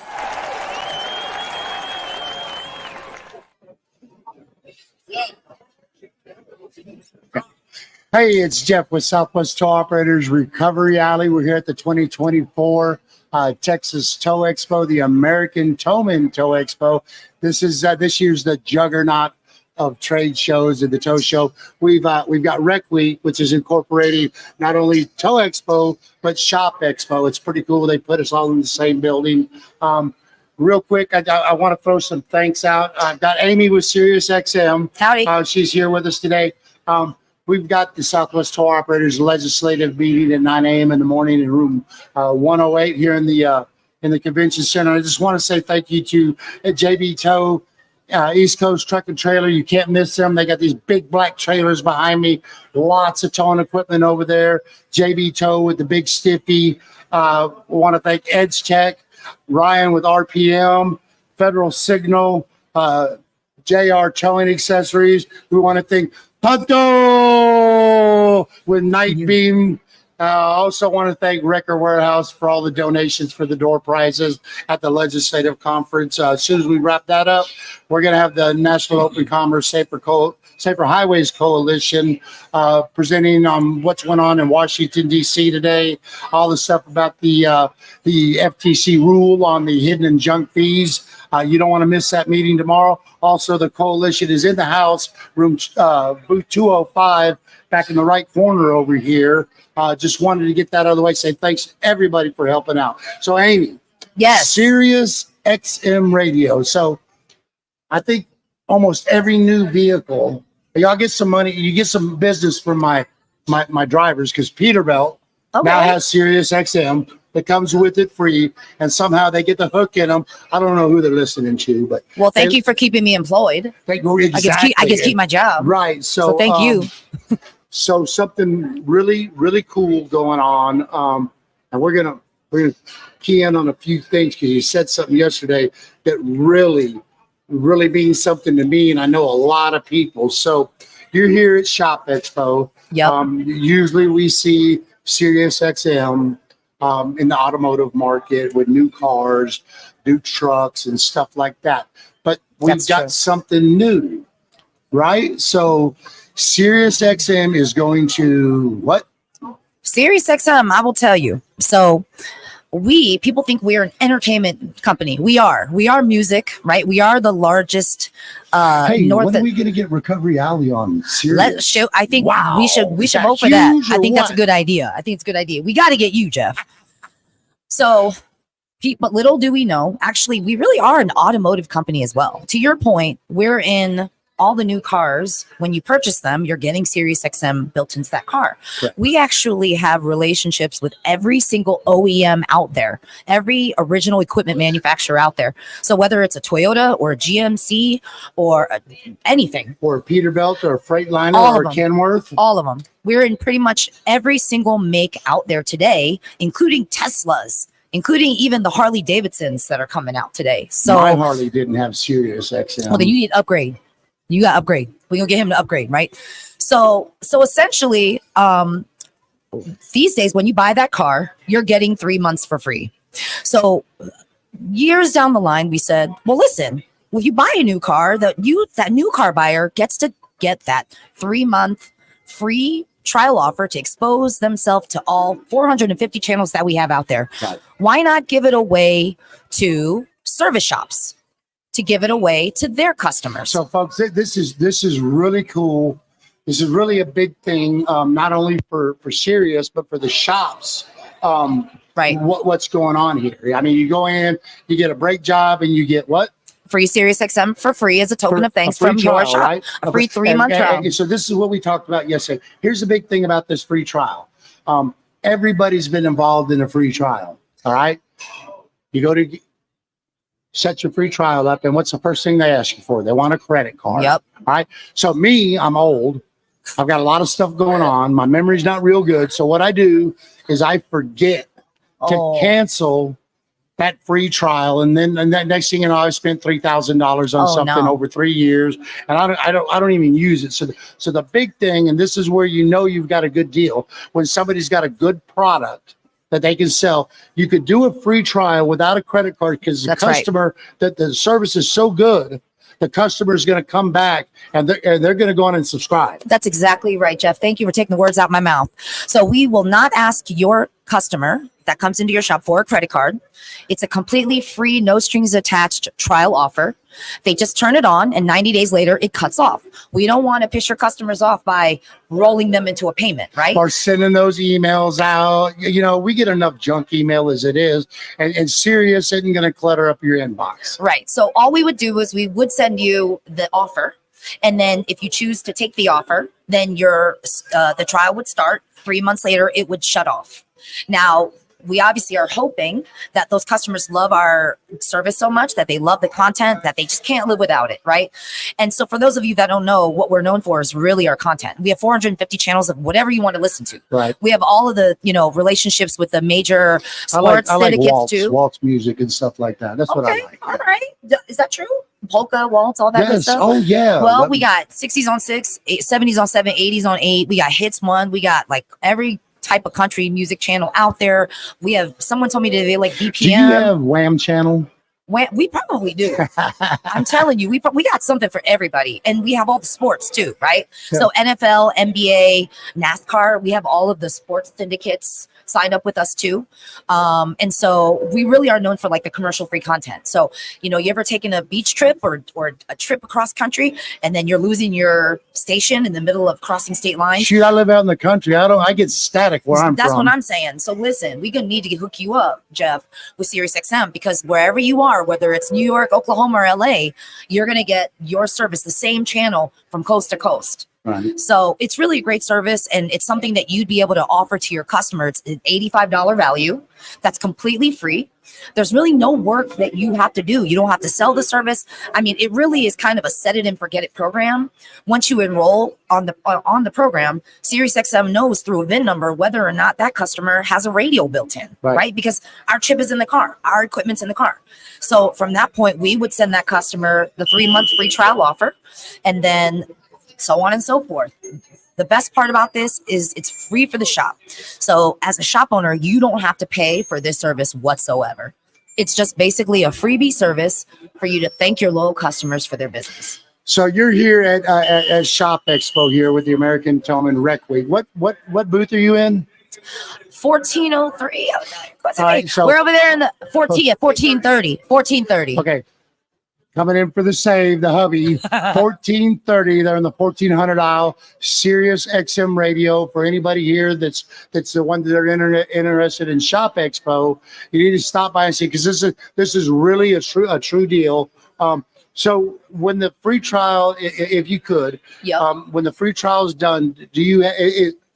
Hey, it's Jeff with Southwest Tow Operators Recovery Alley. We're here at the 2024 Texas Tow Expo, the American Towman Tow Expo. This is this year's the juggernaut of trade shows at the tow show. We've got Rec Week, which is incorporating not only Tow Expo but Shop Expo. It's pretty cool. They put us all in the same building. Real quick, I want to throw some thanks out. I've got Amy with Sirius XM. Howdy. She's here with us today. We've got the Southwest Tow Operators Legislative meeting at 9 a.m. in the morning in room 108 here in the convention center. I just want to say thank you to JB Tow, East Coast Truck and Trailer. You can't miss them. They got these big black trailers behind me. Lots of towing equipment over there. JB Tow with the big stiffy. Want to thank Edge Tech, Ryan with RPM, Federal Signal, JR Towing Accessories. We want to thank Punto with Night Beam. Also want to thank Wrecker Warehouse for all the donations for the door prizes at the legislative conference. As soon as we wrap that up, we're going to have the National Open Commerce Safer Highways Coalition presenting on what's going on in Washington, D.C. today, all the stuff about the FTC rule on the hidden and junk fees. You don't want to miss that meeting tomorrow. Also, the coalition is in the house, room booth 205, back in the right corner over here. Just wanted to get that out of the way. Say thanks to everybody for helping out. So, Amy, Yes. Sirius XM radio. So, I think almost every new vehicle, y'all get some money. You get some business from my drivers because Peterbilt now has Sirius XM that comes with it free, and somehow they get the hook in them. I don't know who they're listening to, but Well, thank you for keeping me employed. Exactly. I get to keep my job. Right. So thank you. So something really, really cool going on. And we're gonna key in on a few things because you said something yesterday that really means something to me, and I know a lot of people. So you're here at Shop Expo. Yep. Usually we see Sirius XM in the automotive market with new cars, new trucks, and stuff like that. But we've got something new, right? So Sirius XM is going to what? Sirius XM, I will tell you. So people think we're an entertainment company. We are music, right? We are the largest Hey, north. when are we going to get Recovery Alley on? Let's show. I think Wow. we should Is that vote for that. huge I or think that's a what? good idea. I think it's a good idea. We got to get you, Jeff. So, but little do we know, actually, we really are an automotive company as well. To your point, we're in all the new cars. When you purchase them, you're getting Sirius XM built into that car. Correct. We actually have relationships with every single OEM out there, every original equipment manufacturer out there. So whether it's a Toyota or a GMC or anything, Or a Peterbilt or a Freightliner All or of a them. Kenworth. all of them. We're in pretty much every single make out there today, including Teslas, including even the Harley Davidsons that are coming out today. So, My Harley didn't have Sirius XM. well, then you need to upgrade. You got to upgrade. We're gonna get him to upgrade, right? So essentially, these days when you buy that car, you're getting 3 months for free. So years down the line, we said, well, listen, when you buy a new car, that new car buyer gets to get that 3-month free trial offer to expose themselves to all 450 channels that we have out there. Got it. Why not give it away to service shops, to give it away to their customers? So, folks, this is really cool. This is really a big thing, not only for Sirius, but for the shops. Right. What's going on here? I mean, you go in, you get a brake job, and you get what? Free Sirius XM for free as a token For of thanks a free from trial, your shop. right? A free 3-month trial. And so this is what we talked about yesterday. Here's the big thing about this free trial. Everybody's been involved in a free trial. All right. You go to set your free trial up, and what's the first thing they ask you for? They want a credit card. Yep. All right. So me, I'm old. I've got a lot of stuff going on. My memory's not real good. So what I do is I forget to cancel that free trial, and that next thing you know, I spent $3,000 on something no. over 3 years, and I don't even use it. So the big thing, and this is where you know you've got a good deal, when somebody's got a good product that they can sell. You could do a free trial without a credit card, because the That's right. customer, that the service is so good, the customer is going to come back and they're going to go on and subscribe. That's exactly right, Jeff. Thank you for taking the words out of my mouth. So we will not ask your customer that comes into your shop for a credit card. It's a completely free, no strings attached trial offer. They just turn it on, and 90 days later, it cuts off. We don't want to piss your customers off by rolling them into a payment, right? Or sending those emails out. You know, we get enough junk email as it is, and Sirius isn't going to clutter up your inbox. Right. So all we would do is we would send you the offer. And then if you choose to take the offer, then the trial would start. 3 months later, it would shut off. Now, we obviously are hoping that those customers love our service so much that they love the content that they just can't live without it, right? And so for those of you that don't know, what we're known for is really our content. We have 450 channels of whatever you want to listen to. Right. We have all of the, relationships with the major sports I like syndicates too. waltz music and stuff like that. That's what I like. All right. Is that true? Polka, waltz, all that good Yes. stuff? Oh, yeah. Well, we got 60s on 6, 70s on 7, 80s on 8. We got hits 1. We got like every type of country music channel out there. We have, someone told me today they like BPM. Do you have Wham channel? We probably do. I'm telling you, we got something for everybody, and we have all the sports too, right? Yeah. So NFL, NBA, NASCAR, we have all of the sports syndicates signed up with us too, and so we really are known for like the commercial-free content. So you ever taken a beach trip or a trip across country, and then you're losing your station in the middle of crossing state lines? Shoot, I live out in the country. I get static where I'm That's from. what I'm saying. So listen, we're gonna need to hook you up, Jeff, with SiriusXM, because wherever you are, whether it's New York, Oklahoma, or LA, you're gonna get your service, the same channel from coast to coast. Right. So it's really a great service, and it's something that you'd be able to offer to your customer. It's an $85 value that's completely free. There's really no work that you have to do. You don't have to sell the service. I mean, it really is kind of a set it and forget it program. Once you enroll on the program, SiriusXM knows through a VIN number whether or not that customer has a radio built in, right? Because our chip is in the car, our equipment's in the car. So from that point, we would send that customer the 3-month free trial offer, and then so on and so forth. The best part about this is it's free for the shop. So as a shop owner, you don't have to pay for this service whatsoever. It's just basically a freebie service for you to thank your loyal customers for their business. So you're here at Shop Expo here with the American Gentleman Rec Week. What booth are you in? 1403. All right, so- We're over there in the 1430. 1430. Okay. Coming in for the save, the hubby, 1430. They're in the 1400 aisle. Sirius XM radio for anybody here that's the one that are interested in Shop Expo. You need to stop by and see, because this is really a true deal. So when the free trial, if you could, when the free trial is done, do you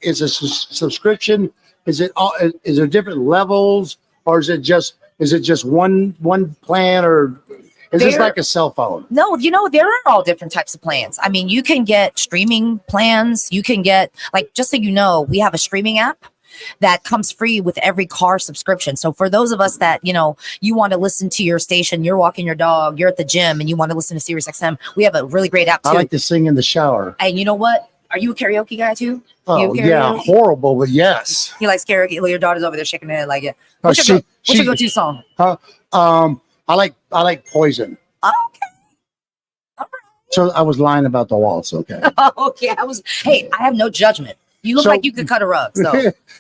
is a subscription? Is there different levels, or is it just one plan, or is this like a cell phone? No, there are all different types of plans. I mean, you can get streaming plans. You can get, like, just so you know, we have a streaming app that comes free with every car subscription. So for those of us that, you want to listen to your station, you're walking your dog, you're at the gym, and you want to listen to Sirius XM, we have a really great app too. I like to sing in the shower. And you know what? Are you a karaoke guy too? Oh, yeah, horrible, but yes. He likes karaoke. Your daughter's over there shaking her head like it. Oh, What's your go-to song? I like Poison. Oh, okay. All right. So I was lying about the waltz. Okay. Okay. I have no judgment. You look like you could cut a rug.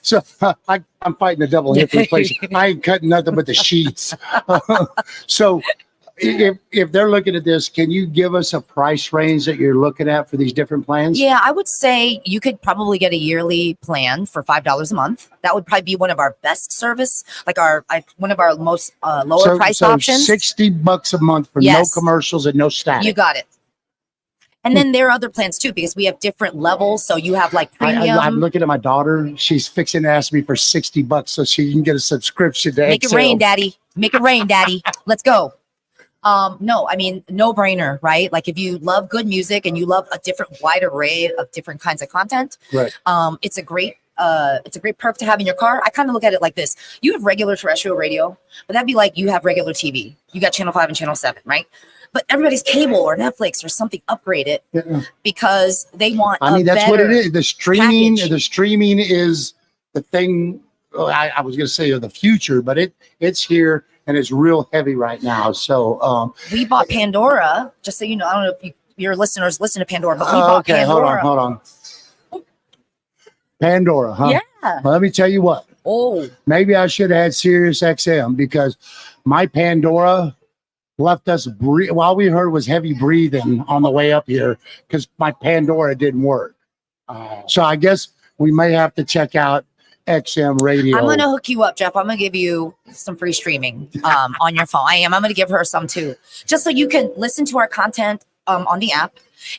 So, I'm fighting a double hip replacement. I ain't cutting nothing but the sheets. So if they're looking at this, can you give us a price range that you're looking at for these different plans? Yeah, I would say you could probably get a yearly plan for $5 a month. That would probably be one of our best service, like one of our most lower priced options. $60 a month for no commercials and no static. You got it. And then there are other plans too, because we have different levels. So you have like premium. I'm looking at my daughter. She's fixing to ask me for $60 so she can get a subscription to Make it rain, Daddy. Make it rain, Daddy. Let's go. No, I mean, no brainer, right? Like if you love good music and you love a wide array of different kinds of content, right? It's a great perk to have in your car. I kind of look at it like this. You have regular terrestrial radio, but that'd be like you have regular TV. You got channel 5 and channel 7, right? But everybody's cable or Netflix or something upgraded because they want. I mean, that's what it is. The streaming is the thing. I was going to say of the future, but it's here and it's real heavy right now. So we bought Pandora, just so you know. I don't know if your listeners listen to Pandora, but we bought Pandora. Hold on. Pandora, huh? Yeah. Well, let me tell you what. Oh. Maybe I should have had Sirius XM, because my Pandora left us while we heard was heavy breathing on the way up here, because my Pandora didn't work. So I guess we may have to check out XM radio. I'm going to hook you up, Jeff. I'm going to give you some free streaming on your phone. I'm going to give her some too, just so you can listen to our content on the app.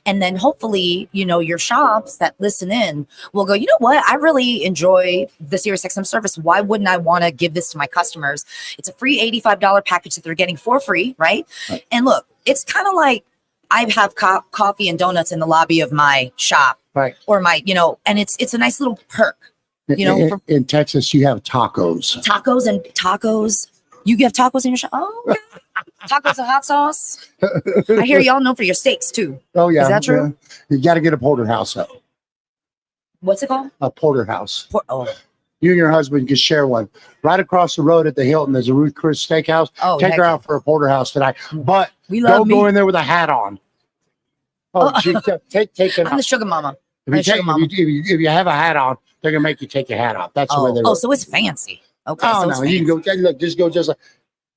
And then hopefully, your shops that listen in will go, you know what? I really enjoy the Sirius XM service. Why wouldn't I want to give this to my customers? It's a free $85 package that they're getting for free, right? And look, it's kind of like I have coffee and donuts in the lobby of my shop, right? Or my, and it's a nice little perk. In Texas, you have tacos. Tacos. You have tacos in your shop? Oh, okay. Tacos and hot sauce. I hear y'all known for your steaks too. Oh, yeah. Is that true? Yeah. You got to get a porterhouse, though. What's it called? A porterhouse. You and your husband can share one. Right across the road at the Hilton, there's a Ruth Chris Steakhouse. Take her out for a porterhouse tonight. But don't go in there with a hat on. Take it I'm the sugar mama. If you have a hat on, they're gonna make you take your hat off. That's the way they work. So it's fancy. Okay. Oh, no, you can go. Look, just go. Just like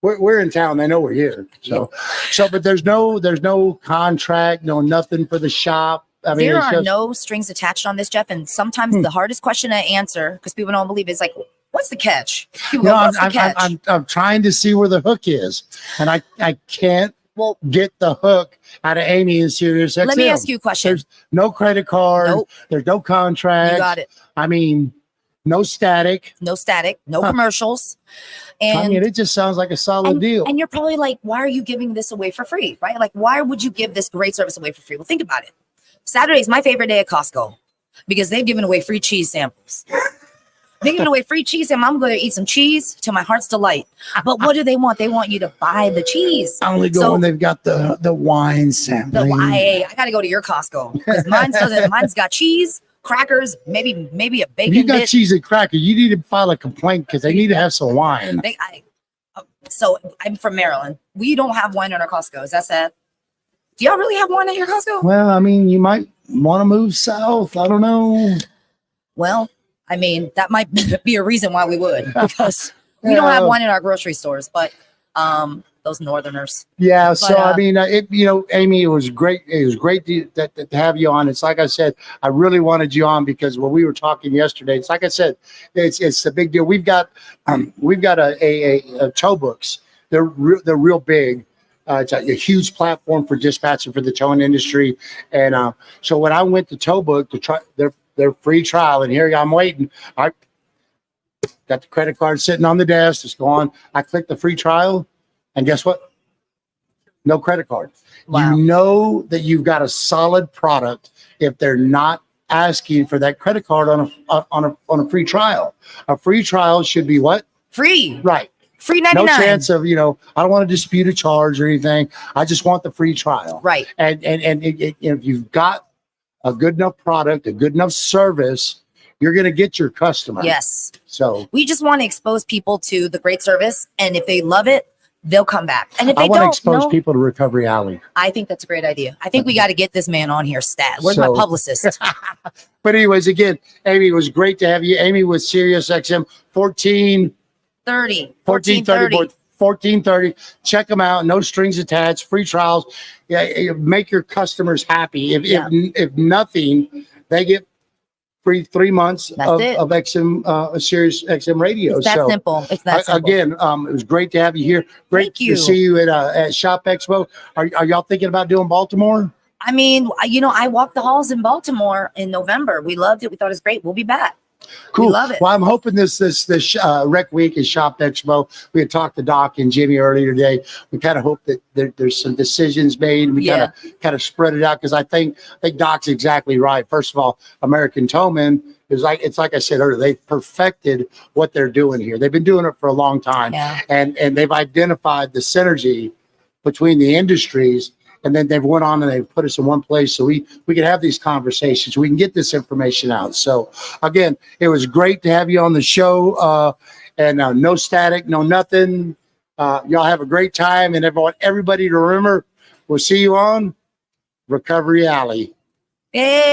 we're in town. They know we're here. But there's no contract, nothing for the shop. I mean, there are no strings attached on this, Jeff. And sometimes the hardest question to answer, because people don't believe, is like, what's the catch? I'm trying to see where the hook is, and I can't get the hook out of Amy and Sirius XM. Let me ask you a question. There's no credit card. Nope. There's no contract. You got it. I mean, no static. No commercials. And I mean, it just sounds like a solid deal. And you're probably like, why are you giving this away for free, right? Like, why would you give this great service away for free? Well, think about it. Saturday is my favorite day at Costco because they've given away free cheese samples. They're giving away free cheese, and I'm going to eat some cheese to my heart's delight. But what do they want? They want you to buy the cheese. I only go when they've got the wine sampling. I got to go to your Costco because mine's got cheese, crackers, maybe a bacon. If you got cheese and cracker, you need to file a complaint because they need to have some wine. So I'm from Maryland. We don't have wine at our Costco. Is that sad? Do y'all really have wine at your Costco? Well, I mean, you might want to move south. I don't know. Well, I mean, that might be a reason why we would, because we don't have one in our grocery stores, but those Northerners. Yeah. So, But, I mean, Amy, it was great. It was great to have you on. It's like I said, I really wanted you on because when we were talking yesterday, it's like I said, it's a big deal. We've got a tow books. They're real big. It's a huge platform for dispatching for the towing industry. And so when I went to Towbook to try their free trial, and here I'm waiting. I got the credit card sitting on the desk. It's gone. I clicked the free trial, and guess what? No credit card. Wow. You know that you've got a solid product if they're not asking for that credit card on a free trial. A free trial should be what? Free. Right. Free No 99. chance of, I don't want to dispute a charge or anything. I just want the free trial. Right. And if you've got a good enough product, a good enough service, you're going to get your customer. Yes. So We just want to expose people to the great service. And if they love it, they'll come back. And if I they want to don't, expose no, people to Recovery Alley. I think that's a great idea. I think we got to get this man on here stat. Where's my So- publicist? But anyways, again, Amy, it was great to have you. Amy with Sirius XM 30. 1430. Check them out. No strings attached. Free trials. Yeah, make your customers happy. If nothing, they get free 3 months That's of it. XM Sirius XM radio. It's that So simple. It's that simple. again, it was great to have you here. Great Thank you. to see you at Shop Expo. Are y'all thinking about doing Baltimore? I mean, I walked the halls in Baltimore in November. We loved it. We thought it was great. We'll be back. Cool. We love it. Well, I'm hoping this Rec Week is Shop Expo. We had talked to Doc and Jimmy earlier today. We kind of hope that there's some decisions made. We kind of spread it out because I think Doc's exactly right. First of all, American Towman is it's like I said earlier, they've perfected what they're doing here. They've been doing it for a long time, and they've identified the synergy between the industries. And then they've went on and they've put us in one place so we can have these conversations. We can get this information out. So again, it was great to have you on the show. And no static, no nothing. Y'all have a great time. And everybody to remember, we'll see you on Recovery Alley. Hey.